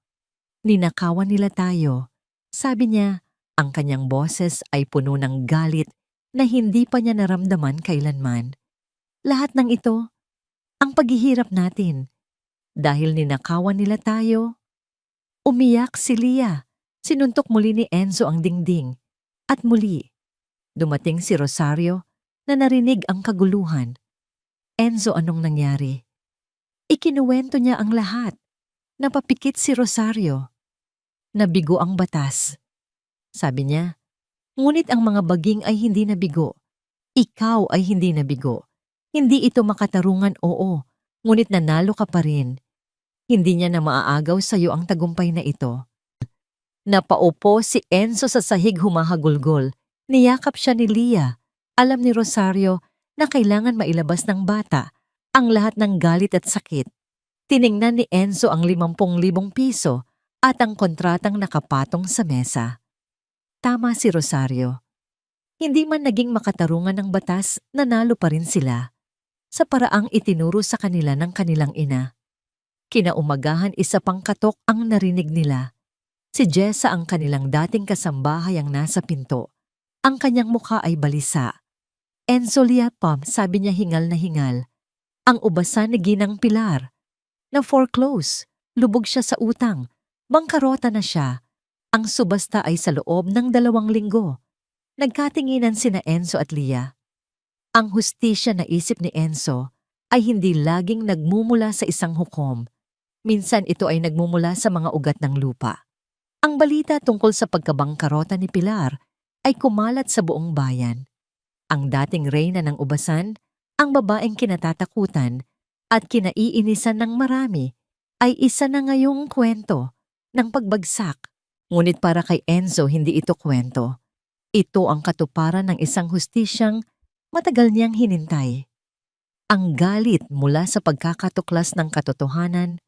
Speaker 1: "Ninakawan nila tayo." Sabi niya, ang kanyang boses ay puno ng galit na hindi pa niya naramdaman kailanman. "Lahat ng ito, ang paghihirap natin. Dahil ninakawan nila tayo." Umiyak si Leah. Sinuntok muli ni Enzo ang dingding. At muli, dumating si Rosario na narinig ang kaguluhan. "Enzo, anong nangyari?" Ikinuwento niya ang lahat. Napapikit si Rosario. "Nabigo ang batas," sabi niya. "Ngunit ang mga baging ay hindi nabigo. Ikaw ay hindi nabigo. Hindi ito makatarungan, oo. Ngunit nanalo ka pa rin. Hindi niya na maaagaw sa iyo ang tagumpay na ito." Napaupo si Enzo sa sahig, humahagulgol. Niyakap siya ni Leah. Alam ni Rosario na kailangan mailabas ng bata ang lahat ng galit at sakit. Tiningnan ni Enzo ang 50,000 piso at ang kontratang nakapatong sa mesa. Tama si Rosario. Hindi man naging makatarungan ng batas, nanalo pa rin sila. Sa paraang itinuro sa kanila ng kanilang ina. Kinaumagahan, isa pang katok ang narinig nila. Si Jessa, ang kanilang dating kasambahay, ang nasa pinto. Ang kanyang mukha ay balisa. "Enzo, Liapam," sabi niya hingal na hingal. "Ang ubasan ni Ginang Pilar. Na-foreclose. Lubog siya sa utang. Bangkarota na siya. Ang subasta ay sa loob ng 2 linggo. Nagkatinginan sina Enzo at Leah. Ang hustisya na isip ni Enzo ay hindi laging nagmumula sa isang hukom. Minsan ito ay nagmumula sa mga ugat ng lupa. Ang balita tungkol sa pagkabangkarota ni Pilar ay kumalat sa buong bayan. Ang dating reyna ng ubasan, ang babaeng kinatatakutan at kinaiinisan ng marami, ay isa na ngayong kwento ng pagbagsak. Ngunit para kay Enzo, hindi ito kwento. Ito ang katuparan ng isang hustisyang matagal niyang hinintay. Ang galit mula sa pagkakatuklas ng katotohanan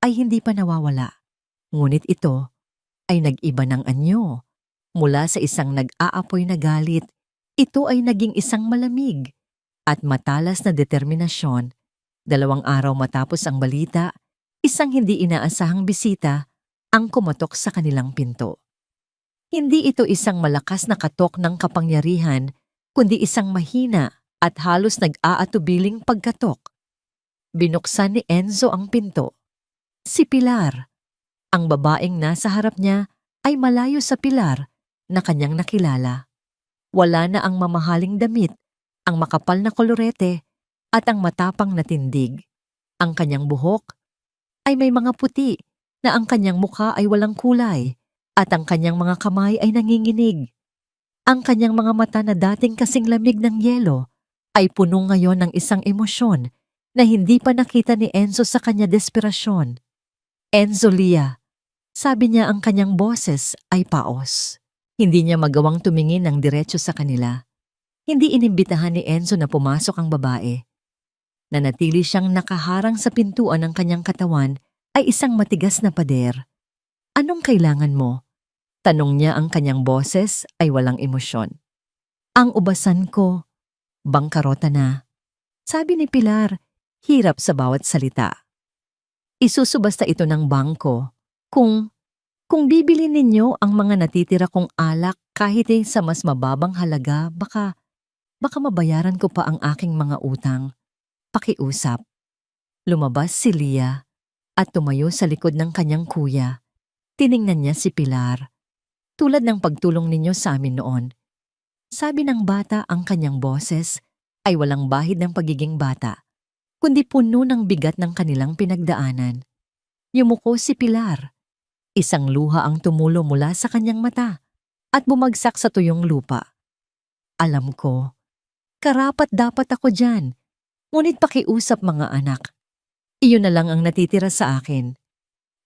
Speaker 1: ay hindi pa nawawala. Ngunit ito ay nag-iba ng anyo. Mula sa isang nag-aapoy na galit, ito ay naging isang malamig at matalas na determinasyon. 2 araw matapos ang balita, isang hindi inaasahang bisita ang kumatok sa kanilang pinto. Hindi ito isang malakas na katok ng kapangyarihan kundi isang mahina at halos nag-aatubiling pagkatok. Binuksan ni Enzo ang pinto. Si Pilar. Ang babaeng nasa harap niya ay malayo sa Pilar na kanyang nakilala. Wala na ang mamahaling damit, ang makapal na kolorete at ang matapang na tindig. Ang kanyang buhok ay may mga puti na ang kanyang mukha ay walang kulay at ang kanyang mga kamay ay nanginginig. Ang kanyang mga mata na dating kasing lamig ng yelo ay puno ngayon ng isang emosyon na hindi pa nakita ni Enzo sa kanya desperasyon. Enzo, Lia, sabi niya, ang kanyang boses ay paos. Hindi niya magawang tumingin ng diretso sa kanila. Hindi inimbitahan ni Enzo na pumasok ang babae. Nanatili siyang nakaharang sa pintuan ng kanyang katawan ay isang matigas na pader. Anong kailangan mo? Tanong niya, ang kanyang boses ay walang emosyon. Ang ubasan ko, bangkarota na. Sabi ni Pilar, hirap sa bawat salita. Isusubasta ito ng bangko. Kung bibili ninyo ang mga natitira kong alak kahit sa mas mababang halaga, baka mabayaran ko pa ang aking mga utang. Pakiusap. Lumabas si Lia at tumayo sa likod ng kanyang kuya. Tiningnan niya si Pilar. Tulad ng pagtulong ninyo sa amin noon. Sabi ng bata, ang kanyang boses ay walang bahid ng pagiging bata, kundi puno ng bigat ng kanilang pinagdaanan. Yumuko si Pilar. Isang luha ang tumulo mula sa kanyang mata at bumagsak sa tuyong lupa. Alam ko, karapat dapat ako dyan. Ngunit pakiusap, mga anak. Iyon na lang ang natitira sa akin.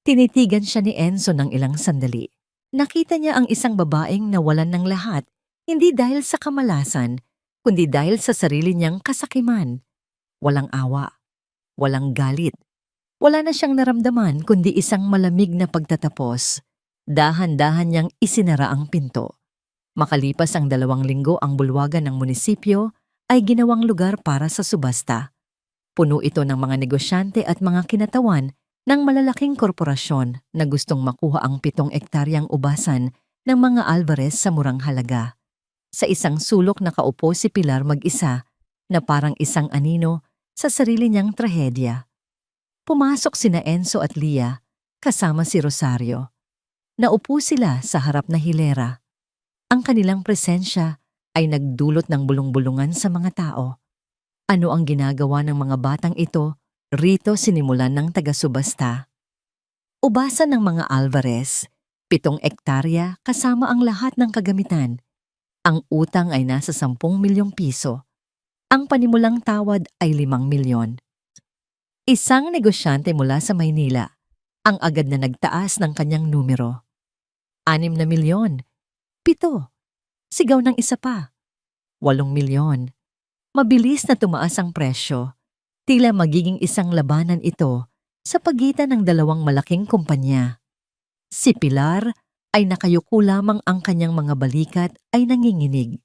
Speaker 1: Tinitigan siya ni Enzo ng ilang sandali. Nakita niya ang isang babaeng nawalan ng lahat, hindi dahil sa kamalasan, kundi dahil sa sarili niyang kasakiman. Walang awa, walang galit. Wala na siyang naramdaman kundi isang malamig na pagtatapos. Dahan-dahan niyang isinara ang pinto. Makalipas ang 2 linggo, ang bulwagan ng munisipyo ay ginawang lugar para sa subasta. Puno ito ng mga negosyante at mga kinatawan ng malalaking korporasyon na gustong makuha ang 7 ektaryang ubasan ng mga Alvarez sa murang halaga. Sa isang sulok nakaupo si Pilar mag-isa na parang isang anino sa sarili niyang trahedya. Pumasok sina Enzo at Lia kasama si Rosario. Naupo sila sa harap na hilera. Ang kanilang presensya ay nagdulot ng bulong-bulungan sa mga tao. Ano ang ginagawa ng mga batang ito rito, sinimulan ng taga-subasta? Ubasan ng mga Alvarez, 7 ektarya kasama ang lahat ng kagamitan. Ang utang ay nasa 10 milyong piso. Ang panimulang tawad ay 5 milyon. Isang negosyante mula sa Maynila ang agad na nagtaas ng kanyang numero. 6 na milyon. 7. Sigaw ng isa pa. 8 milyon. Mabilis na tumaas ang presyo. Tila magiging isang labanan ito sa pagitan ng 2 malaking kumpanya. Si Pilar ay nakayuko lamang, ang kanyang mga balikat ay nanginginig.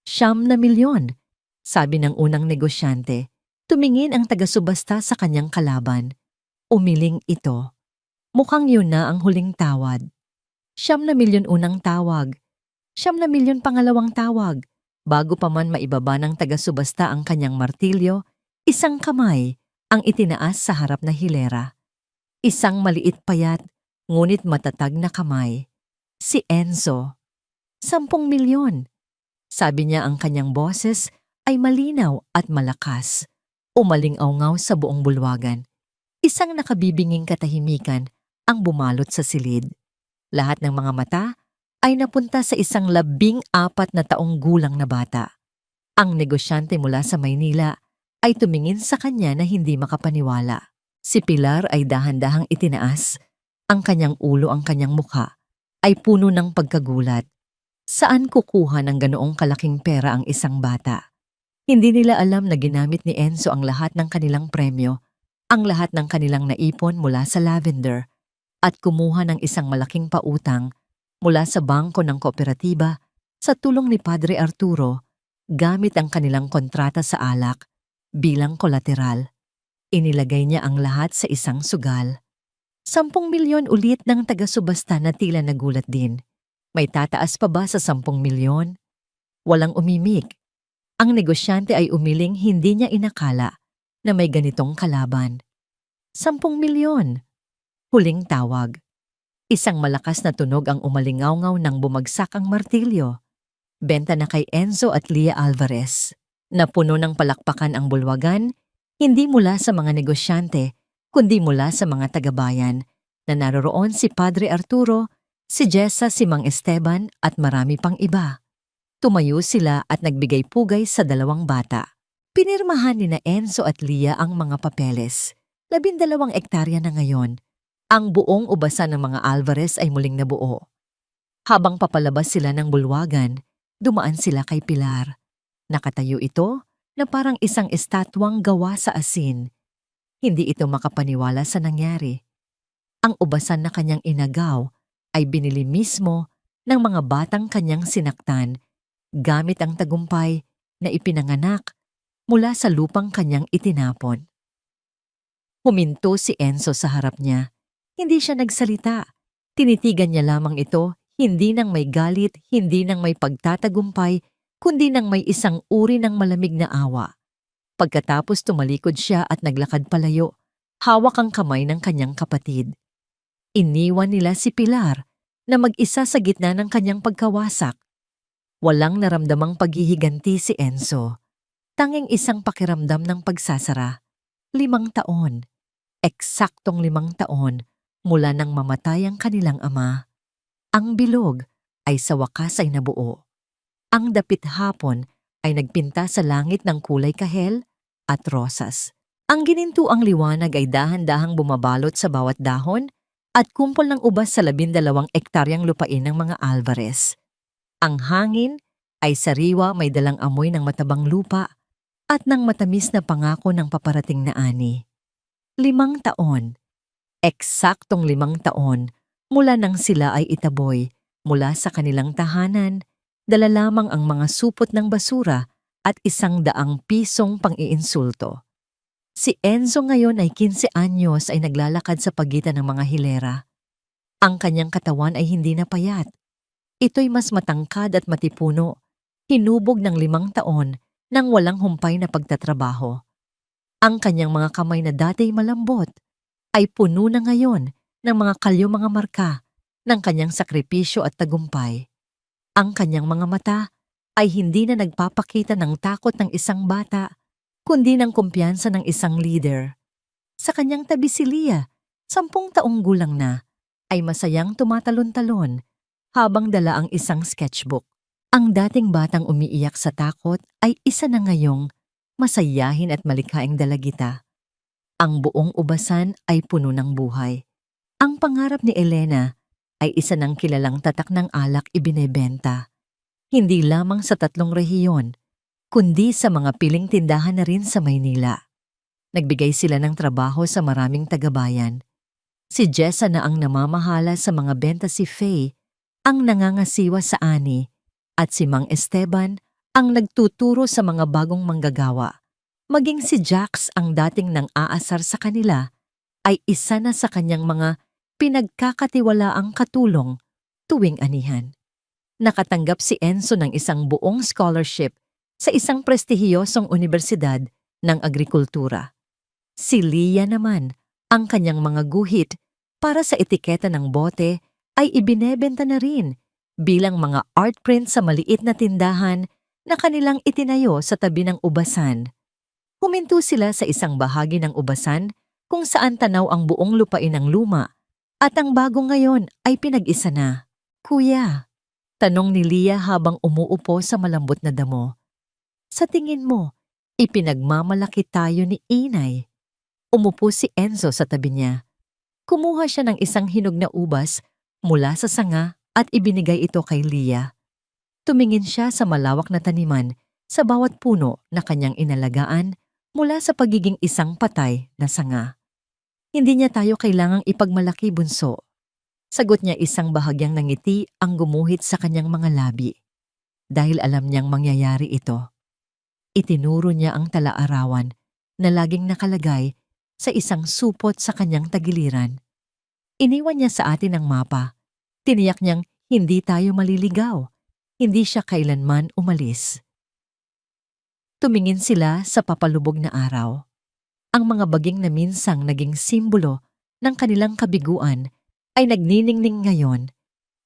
Speaker 1: 9 na milyon, sabi ng unang negosyante. Tumingin ang taga-subasta sa kanyang kalaban. Umiling ito. Mukhang yun na ang huling tawad. 9 na milyon unang tawag. 9 na milyon pangalawang tawag. Bago pa man maibaba ng taga-subasta ang kanyang martilyo, isang kamay ang itinaas sa harap na hilera. Isang maliit payat, ngunit matatag na kamay. Si Enzo. 10 milyon. Sabi niya, ang kanyang boses ay malinaw at malakas. Umaling-awngaw sa buong bulwagan. Isang nakabibinging katahimikan ang bumalot sa silid. Lahat ng mga mata ay napunta sa isang 14 na taong gulang na bata. Ang negosyante mula sa Maynila ay tumingin sa kanya na hindi makapaniwala. Si Pilar ay dahan-dahang itinaas. Ang kanyang ulo, ang kanyang mukha ay puno ng pagkagulat. Saan kukuha ng ganoong kalaking pera ang isang bata? Hindi nila alam na ginamit ni Enzo ang lahat ng kanilang premyo, ang lahat ng kanilang naipon mula sa lavender, at kumuha ng isang malaking pautang mula sa bangko ng kooperatiba sa tulong ni Padre Arturo gamit ang kanilang kontrata sa alak bilang kolateral. Inilagay niya ang lahat sa isang sugal. 10 milyon ulit ng taga-subasta na tila nagulat din. May tataas pa ba sa 10 milyon? Walang umimik. Ang negosyante ay umiling hindi niya inakala na may ganitong kalaban. 10 milyon. Huling tawag. Isang malakas na tunog ang umalingawngaw nang bumagsak ang martilyo. Benta na kay Enzo at Leah Alvarez. Napuno ng palakpakan ang bulwagan, hindi mula sa mga negosyante, kundi mula sa mga tagabayan, na naroroon si Padre Arturo, si Jessa, si Mang Esteban at marami pang iba. Tumayo sila at nagbigay pugay sa 2 bata. Pinirmahan ni na Enzo at Leah ang mga papeles. 12 ektarya na ngayon. Ang buong ubasan ng mga Alvarez ay muling nabuo. Habang papalabas sila ng bulwagan, dumaan sila kay Pilar. Nakatayo ito na parang isang estatwang gawa sa asin. Hindi ito makapaniwala sa nangyari. Ang ubasan na kanyang inagaw ay binili mismo ng mga batang kanyang sinaktan gamit ang tagumpay na ipinanganak mula sa lupang kanyang itinapon. Huminto si Enzo sa harap niya. Hindi siya nagsalita. Tinitigan niya lamang ito, hindi nang may galit, hindi nang may pagtatagumpay, kundi nang may isang uri ng malamig na awa. Pagkatapos tumalikod siya at naglakad palayo, hawak ang kamay ng kanyang kapatid. Iniwan nila si Pilar na mag-isa sa gitna ng kanyang pagkawasak. Walang naramdamang paghihiganti si Enzo. Tanging isang pakiramdam ng pagsasara. 5 taon. Eksaktong 5 taon mula nang mamatay ang kanilang ama. Ang bilog ay sa wakas ay nabuo. Ang dapit hapon ay nagpinta sa langit ng kulay kahel at rosas. Ang ginintuang liwanag ay dahan-dahang bumabalot sa bawat dahon at kumpol ng ubas sa 12 ektaryang lupain ng mga Alvarez. Ang hangin ay sariwa, may dalang amoy ng matabang lupa at ng matamis na pangako ng paparating na ani. 5 taon. Eksaktong 5 taon mula nang sila ay itaboy mula sa kanilang tahanan, dala lamang ang mga supot ng basura at 100 pisong pang-iinsulto. Si Enzo ngayon ay 15 anyos ay naglalakad sa pagitan ng mga hilera. Ang kanyang katawan ay hindi na payat. Ito'y mas matangkad at matipuno, hinubog ng 5 taon nang walang humpay na pagtatrabaho. Ang kanyang mga kamay na dati malambot ay puno na ngayon ng mga kalyo, mga marka ng kanyang sakripisyo at tagumpay. Ang kanyang mga mata ay hindi na nagpapakita ng takot ng isang bata, kundi ng kumpiyansa ng isang leader. Sa kanyang tabi si Leah, 10 taong gulang na, ay masayang tumatalon-talon habang dala ang isang sketchbook. Ang dating batang umiiyak sa takot ay isa na ngayong masayahin at malikhaing dalagita. Ang buong ubasan ay puno ng buhay. Ang pangarap ni Elena ay isa ng kilalang tatak ng alak ibinebenta. Hindi lamang sa 3 rehiyon, kundi sa mga piling tindahan na rin sa Maynila. Nagbigay sila ng trabaho sa maraming tagabayan. Si Jessa na ang namamahala sa mga benta, si Faye ang nangangasiwa sa ani, at si Mang Esteban ang nagtuturo sa mga bagong manggagawa. Maging si Jax ang dating nang aasar sa kanila ay isa na sa kanyang mga pinagkakatiwalaang katulong tuwing anihan. Nakatanggap si Enzo ng isang buong scholarship sa isang prestihiyosong universidad ng agrikultura. Si Leah naman, ang kanyang mga guhit para sa etiketa ng bote ay ibinebenta na rin bilang mga art print sa maliit na tindahan na kanilang itinayo sa tabi ng ubasan. Huminto sila sa isang bahagi ng ubasan kung saan tanaw ang buong lupain ng luma at ang bago ngayon ay pinag-isa na. Kuya, tanong ni Leah habang umuupo sa malambot na damo. Sa tingin mo, ipinagmamalaki tayo ni Inay? Umupo si Enzo sa tabi niya. Kumuha siya ng isang hinog na ubas mula sa sanga at ibinigay ito kay Leah. Tumingin siya sa malawak na taniman sa bawat puno na kanyang inalagaan mula sa pagiging isang patay na sanga. Hindi niya tayo kailangang ipagmalaki, bunso. Sagot niya, isang bahagyang nangiti ang gumuhit sa kanyang mga labi. Dahil alam niyang mangyayari ito. Itinuro niya ang tala-arawan na laging nakalagay sa isang supot sa kanyang tagiliran. Iniwan niya sa atin ang mapa. Tiniyak niyang hindi tayo maliligaw. Hindi siya kailanman umalis. Tumingin sila sa papalubog na araw. Ang mga baging na minsang naging simbolo ng kanilang kabiguan ay nagniningning ngayon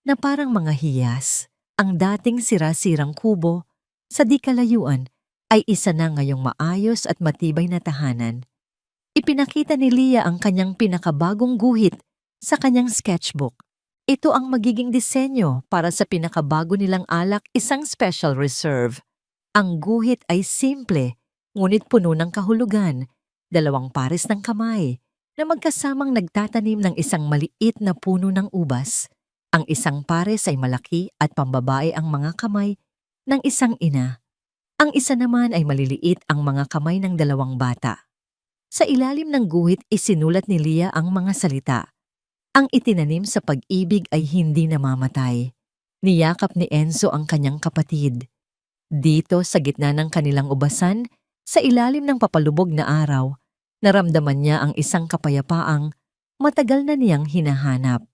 Speaker 1: na parang mga hiyas. Ang dating sira-sirang kubo sa di kalayuan ay isa na ngayong maayos at matibay na tahanan. Ipinakita ni Leah ang kanyang pinakabagong guhit sa kanyang sketchbook. Ito ang magiging disenyo para sa pinakabago nilang alak, isang special reserve. Ang guhit ay simple, ngunit puno ng kahulugan. 2 pares ng kamay na magkasamang nagtatanim ng isang maliit na puno ng ubas. Ang isang pares ay malaki at pambabae ang mga kamay ng isang ina. Ang isa naman ay maliliit ang mga kamay ng 2 bata. Sa ilalim ng guhit isinulat ni Leah ang mga salita. Ang itinanim sa pag-ibig ay hindi namamatay. Niyakap ni Enzo ang kanyang kapatid. Dito sa gitna ng kanilang ubasan, sa ilalim ng papalubog na araw, naramdaman niya ang isang kapayapaang matagal na niyang hinahanap.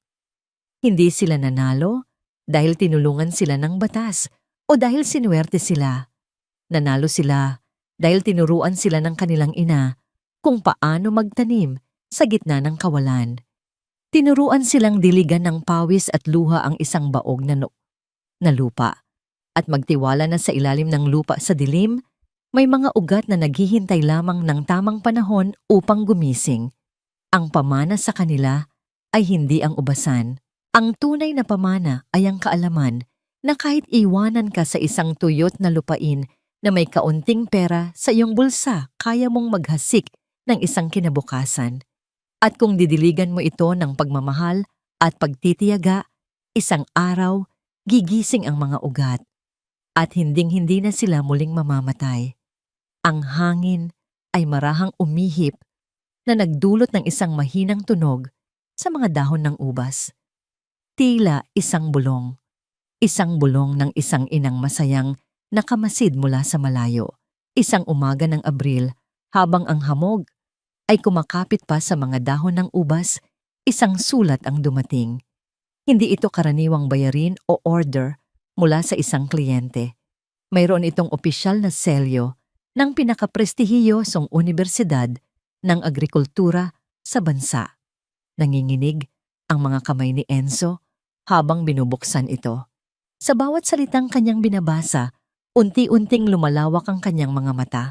Speaker 1: Hindi sila nanalo dahil tinulungan sila ng batas o dahil sinuwerte sila. Nanalo sila dahil tinuruan sila ng kanilang ina kung paano magtanim sa gitna ng kawalan. Tinuruan silang diligan ng pawis at luha ang isang baog na lupa. At magtiwala na sa ilalim ng lupa sa dilim, may mga ugat na naghihintay lamang ng tamang panahon upang gumising. Ang pamana sa kanila ay hindi ang ubasan. Ang tunay na pamana ay ang kaalaman na kahit iwanan ka sa isang tuyot na lupain na may kaunting pera sa iyong bulsa, kaya mong maghasik ng isang kinabukasan. At kung didiligan mo ito ng pagmamahal at pagtitiyaga, isang araw, gigising ang mga ugat. At hinding-hindi na sila muling mamamatay. Ang hangin ay marahang umihip na nagdulot ng isang mahinang tunog sa mga dahon ng ubas. Tila isang bulong ng isang inang masayang nakamasid mula sa malayo. Isang umaga ng Abril, habang ang hamog ay kumakapit pa sa mga dahon ng ubas, isang sulat ang dumating. Hindi ito karaniwang bayarin o order mula sa isang kliyente. Mayroon itong opisyal na selyo ng pinakaprestihiyosong universidad ng agrikultura sa bansa. Nanginginig ang mga kamay ni Enzo habang binubuksan ito. Sa bawat salitang kanyang binabasa, unti-unting lumalawak ang kanyang mga mata.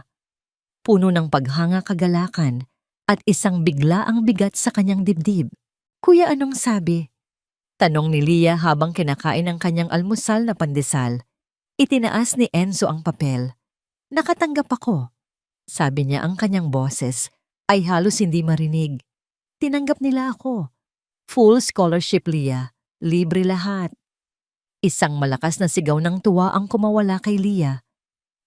Speaker 1: Puno ng paghanga kagalakan at isang biglaang bigat sa kanyang dibdib. "Kuya, anong sabi?" Tanong ni Leah habang kinakain ang kanyang almusal na pandesal. Itinaas ni Enzo ang papel. "Nakatanggap ako." Sabi niya, ang kanyang boses ay halos hindi marinig. "Tinanggap nila ako. Full scholarship, Leah. Libre lahat." Isang malakas na sigaw ng tuwa ang kumawala kay Leah.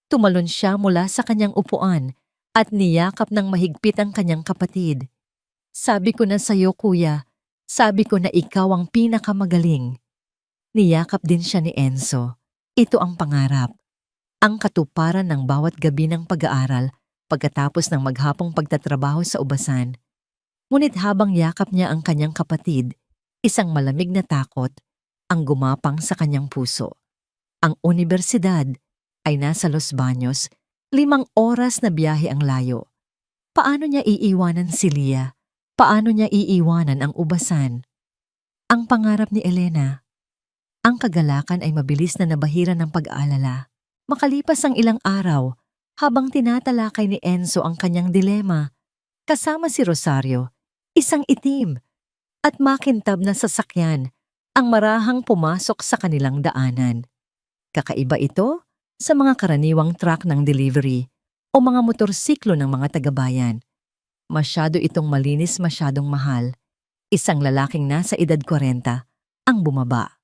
Speaker 1: Tumalon siya mula sa kanyang upuan at niyakap ng mahigpit ang kanyang kapatid. "Sabi ko na sa'yo, kuya. Sabi ko na ikaw ang pinakamagaling." Niyakap din siya ni Enzo. Ito ang pangarap. Ang katuparan ng bawat gabi ng pag-aaral pagkatapos ng maghapong pagtatrabaho sa ubasan. Ngunit habang yakap niya ang kanyang kapatid, isang malamig na takot ang gumapang sa kanyang puso. Ang universidad ay nasa Los Baños, 5 oras na biyahe ang layo. Paano niya iiwanan si Leah? Paano niya iiwanan ang ubasan? Ang pangarap ni Elena. Ang kagalakan ay mabilis na nabahira ng pag-aalala. Makalipas ang ilang araw, habang tinatalakay ni Enzo ang kanyang dilema, kasama si Rosario, isang itim at makintab na sasakyan, ang marahang pumasok sa kanilang daanan. Kakaiba ito sa mga karaniwang truck ng delivery o mga motorsiklo ng mga tagabayan. Masyado itong malinis, masyadong mahal. Isang lalaking nasa edad 40 ang bumaba.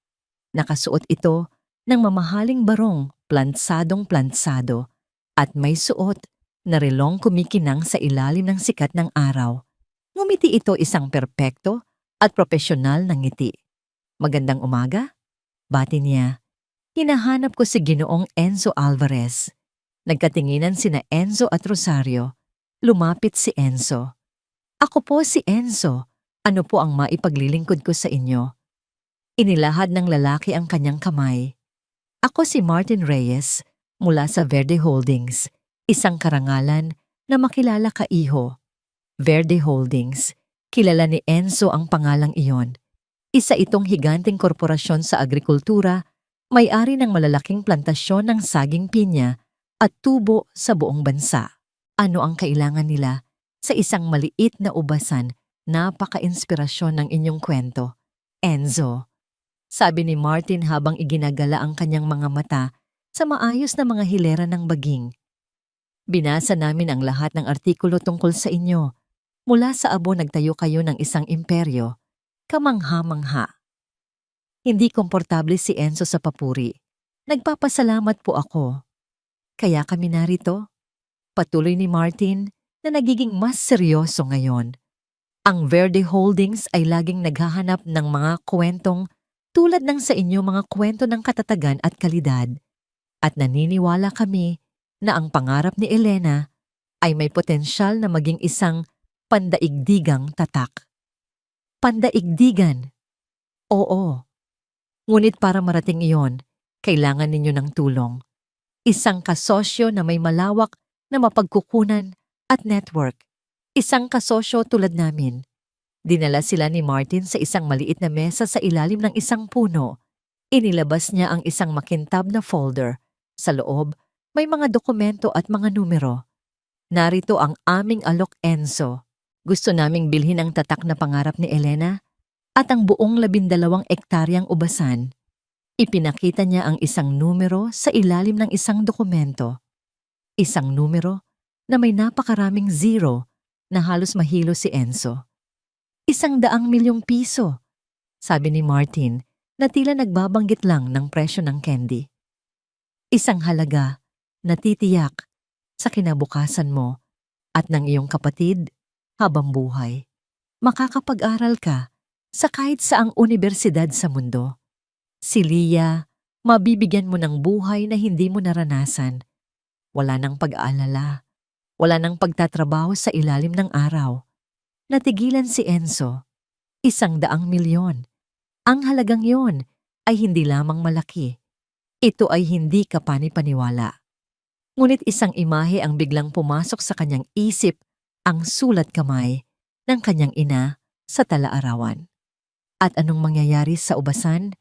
Speaker 1: Nakasuot ito ng mamahaling barong, plantsadong-plantsado, at may suot na relong kumikinang sa ilalim ng sikat ng araw. Ngumiti ito, isang perpekto at propesyonal na ngiti. "Magandang umaga?" bati niya. "Hinahanap ko si Ginoong Enzo Alvarez." Nagkatinginan sina Enzo at Rosario. Lumapit si Enzo. "Ako po si Enzo. Ano po ang maipaglilingkod ko sa inyo?" Inilahad ng lalaki ang kanyang kamay. Ako si Martin Reyes mula sa Verde Holdings, isang karangalan na makilala ka iho. Verde Holdings, kilala ni Enzo ang pangalang iyon. Isa itong higanteng korporasyon sa agrikultura, may-ari ng malalaking plantasyon ng saging pinya at tubo sa buong bansa. Ano ang kailangan nila sa isang maliit na ubasan? Napaka-inspirasyon ng inyong kwento, Enzo. Sabi ni Martin habang iginagala ang kanyang mga mata sa maayos na mga hilera ng baging. Binasa namin ang lahat ng artikulo tungkol sa inyo. Mula sa abo nagtayo kayo ng isang imperyo. Kamangha-mangha. Hindi komportable si Enzo sa papuri. Nagpapasalamat po ako. Kaya kami narito. Patuloy ni Martin na nagiging mas seryoso ngayon. Ang Verde Holdings ay laging naghahanap ng mga kwentong tulad ng sa inyo mga kwento ng katatagan at kalidad. At naniniwala kami na ang pangarap ni Elena ay may potensyal na maging isang pandaigdigang tatak. Pandaigdigan? Oo. Ngunit para marating iyon, kailangan ninyo ng tulong. Isang kasosyo na may malawak na mapagkukunan at network. Isang kasosyo tulad namin. Dinala sila ni Martin sa isang maliit na mesa sa ilalim ng isang puno. Inilabas niya ang isang makintab na folder. Sa loob, may mga dokumento at mga numero. Narito ang aming alok, Enzo. Gusto naming bilhin ang tatak na pangarap ni Elena at ang buong 12 ektaryang ubasan. Ipinakita niya ang isang numero sa ilalim ng isang dokumento. Isang numero na may napakaraming zero na halos mahilo si Enzo. 100 milyong piso, sabi ni Martin na tila nagbabanggit lang ng presyo ng candy. Isang halaga na titiyak sa kinabukasan mo at ng iyong kapatid habang buhay. Makakapag-aral ka sa kahit saang unibersidad sa mundo. Si Lia, mabibigyan mo ng buhay na hindi mo naranasan. Wala nang pag-aalala, wala nang pagtatrabaho sa ilalim ng araw. Natigilan si Enzo. 100 milyon. Ang halagang yon ay hindi lamang malaki. Ito ay hindi kapani-paniwala. Ngunit isang imahe ang biglang pumasok sa kanyang isip, ang sulat kamay ng kanyang ina sa tala-arawan. At anong mangyayari sa ubasan?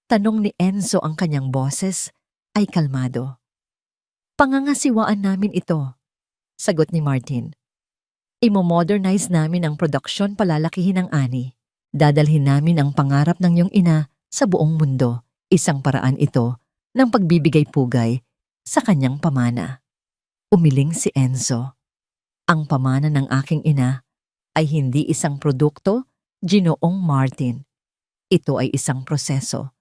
Speaker 1: Tanong ni Enzo, ang kanyang boses ay kalmado. Pangangasiwaan namin ito, sagot ni Martin. Imo-modernize namin ang produksyon, palalakihin ang ani. Dadalhin namin ang pangarap ng iyong ina sa buong mundo. Isang paraan ito ng pagbibigay pugay sa kanyang pamana. Umiling si Enzo. Ang pamana ng aking ina ay hindi isang produkto, Ginoong Martin. Ito ay isang proseso.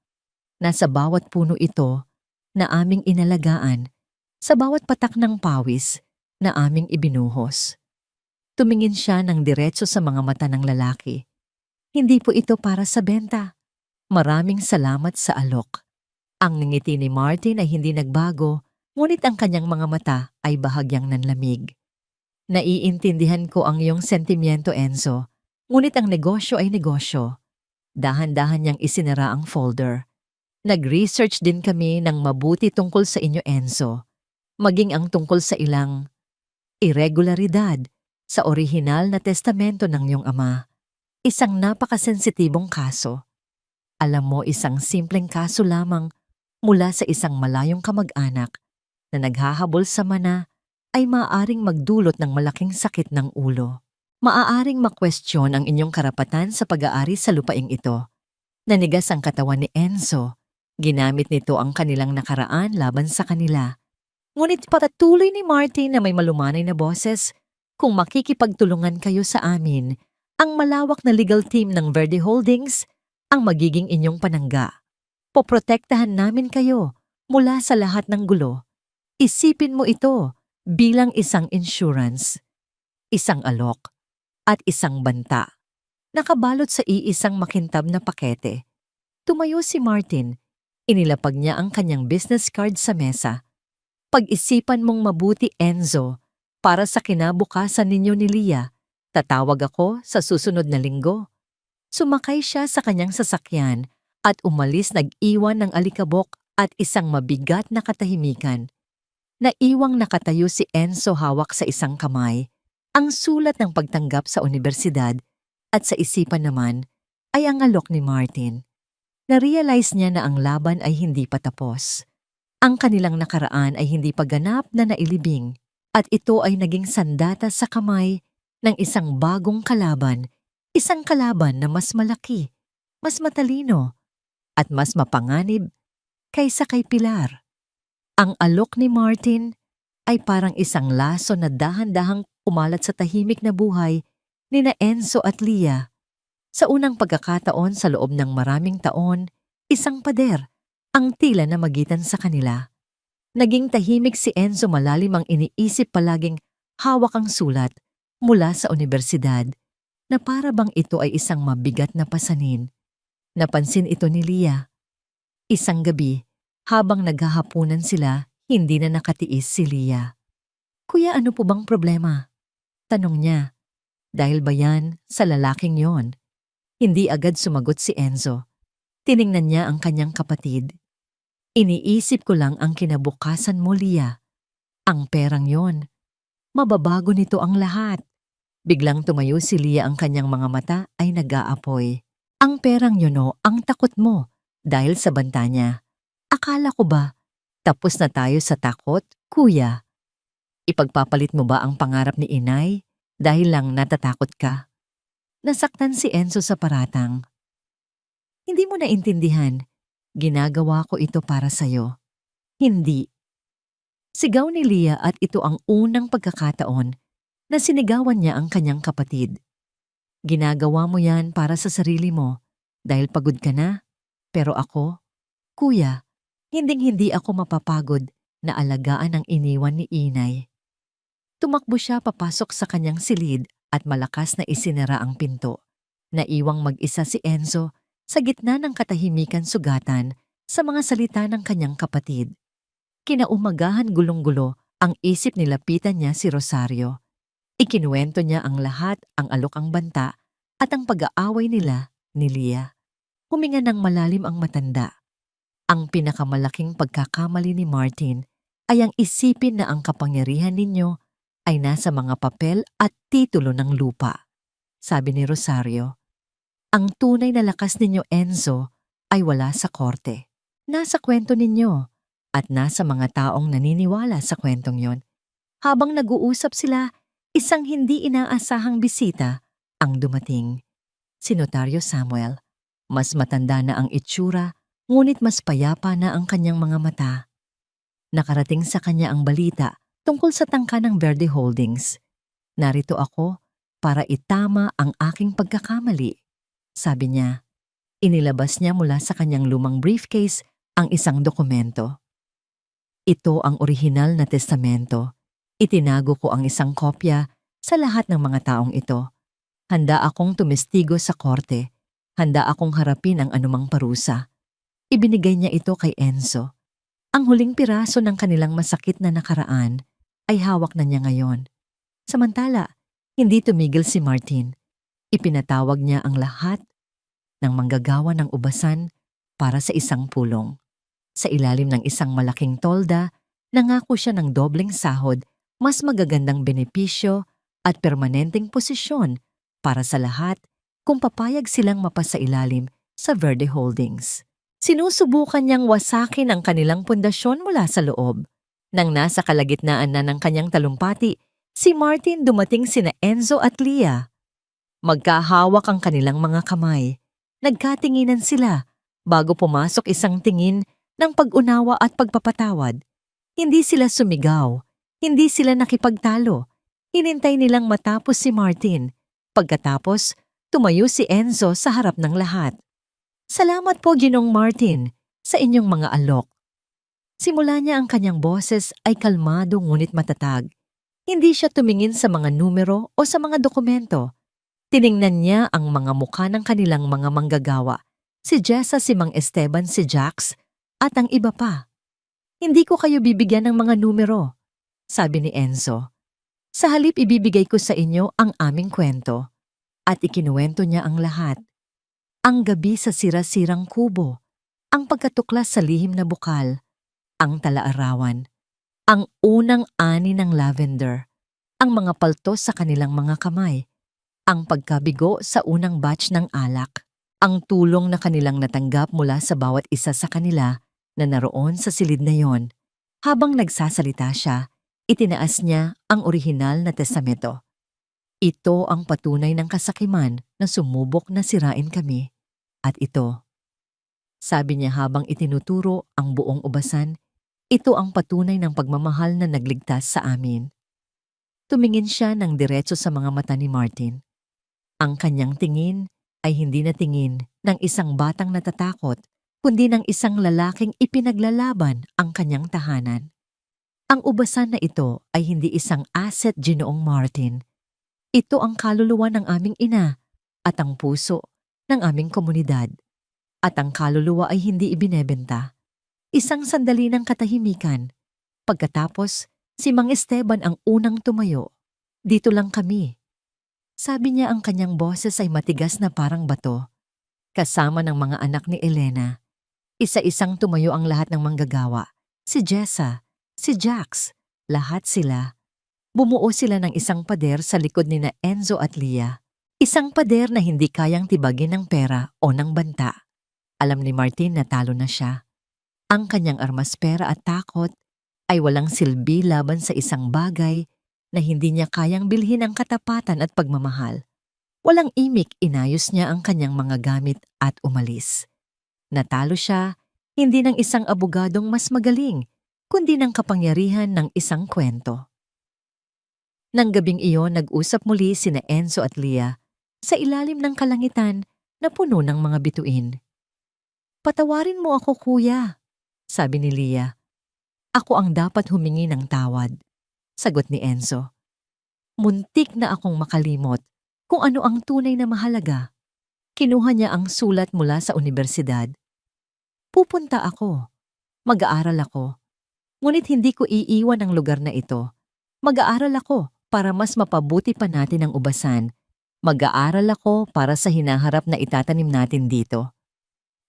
Speaker 1: Nasa bawat puno ito na aming inalagaan, sa bawat patak ng pawis na aming ibinuhos. Tumingin siya ng diretso sa mga mata ng lalaki. Hindi po ito para sa benta. Maraming salamat sa alok. Ang ngiti ni Martin ay hindi nagbago, ngunit ang kanyang mga mata ay bahagyang nanlamig. Naiintindihan ko ang iyong sentimiento, Enzo, ngunit ang negosyo ay negosyo. Dahan-dahan niyang isinara ang folder. Nag-research din kami ng mabuti tungkol sa inyo, Enzo, maging ang tungkol sa ilang irregularidad sa orihinal na testamento ng iyong ama. Isang napakasensitibong kaso. Alam mo, isang simpleng kaso lamang mula sa isang malayong kamag-anak na naghahabol sa mana ay maaaring magdulot ng malaking sakit ng ulo. Maaaring makwestiyon ang inyong karapatan sa pag-aari sa lupaing ito. Nanigas ang katawan ni Enzo. Ginamit nito ang kanilang nakaraan laban sa kanila. Ngunit patuloy ni Martin na may malumanay na boses, kung makikipagtulungan kayo sa amin, ang malawak na legal team ng Verde Holdings ang magiging inyong panangga. Poprotektahan namin kayo mula sa lahat ng gulo. Isipin mo ito bilang isang insurance, isang alok, at isang banta. Nakabalot sa iisang makintab na pakete. Tumayo si Martin. Inilapag niya ang kanyang business card sa mesa. Pag-isipan mong mabuti, Enzo, para sa kinabukasan ninyo ni Lia. Tatawag ako sa susunod na linggo. Sumakay siya sa kanyang sasakyan at umalis, nag-iwan ng alikabok at isang mabigat na katahimikan. Naiwang nakatayo si Enzo hawak sa isang kamay, ang sulat ng pagtanggap sa unibersidad, at sa isipan naman ay ang alok ni Martin. Na-realize niya na ang laban ay hindi pa tapos. Ang kanilang nakaraan ay hindi pa ganap na nailibing, at ito ay naging sandata sa kamay ng isang bagong kalaban, isang kalaban na mas malaki, mas matalino, at mas mapanganib kaysa kay Pilar. Ang alok ni Martin ay parang isang laso na dahan-dahang kumalat sa tahimik na buhay ni na Enzo at Lia. Sa unang pagkakataon sa loob ng maraming taon, isang pader ang tila na magitan sa kanila. Naging tahimik si Enzo, malalim ang iniisip, palaging hawak ang sulat mula sa unibersidad na para bang ito ay isang mabigat na pasanin. Napansin ito ni Lia. Isang gabi, habang naghahapunan sila, hindi na nakatiis si Lia. "Kuya, ano po bang problema?" tanong niya. Dahil ba yan sa lalaking yon? Hindi agad sumagot si Enzo. Tiningnan niya ang kanyang kapatid. "Iniisip ko lang ang kinabukasan mo, Lia. Ang perang yon. Mababago nito ang lahat." Biglang tumayo si Lia, ang kanyang mga mata ay nag-aapoy. "Ang perang yun o, ang takot mo dahil sa banta niya. Akala ko ba tapos na tayo sa takot, kuya? Ipagpapalit mo ba ang pangarap ni inay dahil lang natatakot ka?" Nasaktan si Enzo sa paratang. "Hindi mo naintindihan. Ginagawa ko ito para sa'yo." "Hindi." Sigaw ni Lia, at ito ang unang pagkakataon na sinigawan niya ang kanyang kapatid. "Ginagawa mo yan para sa sarili mo dahil pagod ka na. Pero ako, kuya, hinding-hindi ako mapapagod na alagaan ang iniwan ni inay." Tumakbo siya papasok sa kanyang silid at malakas na isinara ang pinto. Naiwang mag-isa si Enzo sa gitna ng katahimikan, sugatan sa mga salita ng kanyang kapatid. Kinaumagahan, gulong-gulo ang isip, nilapitan niya si Rosario. Ikinuwento niya ang lahat, ang alok, ang banta, at ang pag-aaway nila ni Lia. Huminga ng malalim ang matanda. Ang pinakamalaking pagkakamali ni Martin ay ang isipin na ang kapangyarihan ninyo ay nasa mga papel at titulo ng lupa. Sabi ni Rosario, "Ang tunay na lakas ninyo, Enzo, ay wala sa korte. Nasa kwento ninyo at nasa mga taong naniniwala sa kwentong yon." Habang nag-uusap sila, isang hindi inaasahang bisita ang dumating. Si Notaryo Samuel. Mas matanda na ang itsura, ngunit mas payapa na ang kanyang mga mata. Nakarating sa kanya ang balita tungkol sa tangka ng Verde Holdings. "Narito ako para itama ang aking pagkakamali," sabi niya. Inilabas niya mula sa kanyang lumang briefcase ang isang dokumento. "Ito ang orihinal na testamento. Itinago ko ang isang kopya sa lahat ng mga taong ito. Handa akong tumestigo sa korte. Handa akong harapin ang anumang parusa." Ibinigay niya ito kay Enzo. Ang huling piraso ng kanilang masakit na nakaraan ay hawak na niya ngayon. Samantala, hindi tumigil si Martin. Ipinatawag niya ang lahat ng manggagawa ng ubasan para sa isang pulong. Sa ilalim ng isang malaking tolda, nangako siya ng dobleng sahod, mas magagandang benepisyo at permanenteng posisyon para sa lahat kung papayag silang mapasailalim sa Verde Holdings. Sinusubukan niyang wasakin ang kanilang pundasyon mula sa loob. Nang nasa kalagitnaan na ng kanyang talumpati, si Martin, dumating sina Enzo at Lia. Magkahawak ang kanilang mga kamay. Nagkatinginan sila bago pumasok isang tingin ng pag-unawa at pagpapatawad. Hindi sila sumigaw, hindi sila nakipagtalo. Hinintay nilang matapos si Martin. Pagkatapos, tumayo si Enzo sa harap ng lahat. "Salamat po, Ginong Martin, sa inyong mga alok." Simula niya, ang kanyang boses ay kalmado ngunit matatag. Hindi siya tumingin sa mga numero o sa mga dokumento. Tiningnan niya ang mga mukha ng kanilang mga manggagawa, si Jessa, si Mang Esteban, si Jax, at ang iba pa. "Hindi ko kayo bibigyan ng mga numero," sabi ni Enzo. "Sa halip, ibibigay ko sa inyo ang aming kwento." At ikinuwento niya ang lahat. Ang gabi sa sira-sirang kubo, ang pagkatuklas sa lihim na bukal, ang talaarawan, ang unang ani ng lavender, ang mga paltos sa kanilang mga kamay, ang pagkabigo sa unang batch ng alak, ang tulong na kanilang natanggap mula sa bawat isa sa kanila na naroon sa silid na yon. Habang nagsasalita siya, itinaas niya ang orihinal na testamento. Ito ang patunay ng kasakiman na sumubok na sirain kami. At ito, sabi niya habang itinuturo ang buong ubasan, ito ang patunay ng pagmamahal na nagligtas sa amin. Tumingin siya ng diretso sa mga mata ni Martin. Ang kanyang tingin ay hindi na tingin ng isang batang natatakot, kundi ng isang lalaking ipinaglalaban ang kanyang tahanan. Ang ubasan na ito ay hindi isang asset, Ginoong Martin. Ito ang kaluluwa ng aming ina at ang puso ng aming komunidad. At ang kaluluwa ay hindi ibinebenta. Isang sandali ng katahimikan. Pagkatapos, si Mang Esteban ang unang tumayo. Dito lang kami. Sabi niya ang kanyang boses ay matigas na parang bato. Kasama ng mga anak ni Elena. Isa-isang tumayo ang lahat ng manggagawa. Si Jessa, si Jax, lahat sila. Bumuo sila ng isang pader sa likod ni na Enzo at Lia. Isang pader na hindi kayang tibagin ng pera o ng banta. Alam ni Martin na talo na siya. Ang kanyang armaspera at takot ay walang silbi laban sa isang bagay na hindi niya kayang bilhin ang katapatan at pagmamahal. Walang imik, inayos niya ang kanyang mga gamit at umalis. Natalo siya, hindi ng isang abogadong mas magaling, kundi ng kapangyarihan ng isang kwento. Nang gabing iyon, nag-usap muli sina Enzo at Lia sa ilalim ng kalangitan na puno ng mga bituin. "Patawarin mo ako, kuya," sabi ni Lia. "Ako ang dapat humingi ng tawad," sagot ni Enzo. Muntik na akong makalimot kung ano ang tunay na mahalaga. Kinuha niya ang sulat mula sa unibersidad. "Pupunta ako. Mag-aaral ako. Ngunit hindi ko iiwan ang lugar na ito. Mag-aaral ako para mas mapabuti pa natin ang ubasan. Mag-aaral ako para sa hinaharap na itatanim natin dito."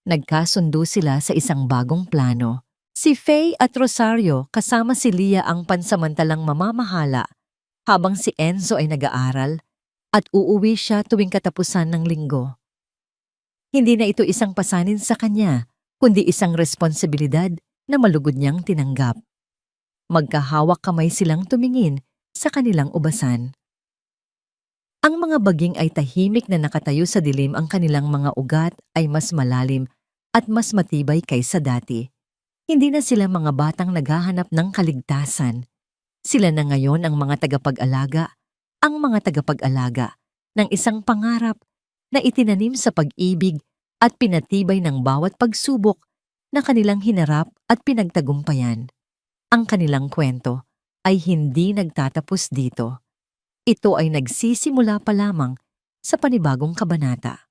Speaker 1: Nagkasundo sila sa isang bagong plano. Si Faye at Rosario kasama si Lia ang pansamantalang mamamahala, habang si Enzo ay nag-aaral at uuwi siya tuwing katapusan ng linggo. Hindi na ito isang pasanin sa kanya, kundi isang responsibilidad na malugod niyang tinanggap. Magkahawak kamay silang tumingin sa kanilang ubasan. Ang mga baging ay tahimik na nakatayo sa dilim, ang kanilang mga ugat ay mas malalim at mas matibay kaysa dati. Hindi na sila mga batang naghahanap ng kaligtasan. Sila na ngayon ang mga tagapag-alaga, ng isang pangarap na itinanim sa pag-ibig at pinatibay ng bawat pagsubok na kanilang hinarap at pinagtagumpayan. Ang kanilang kwento ay hindi nagtatapos dito. Ito ay nagsisimula pa lamang sa panibagong kabanata.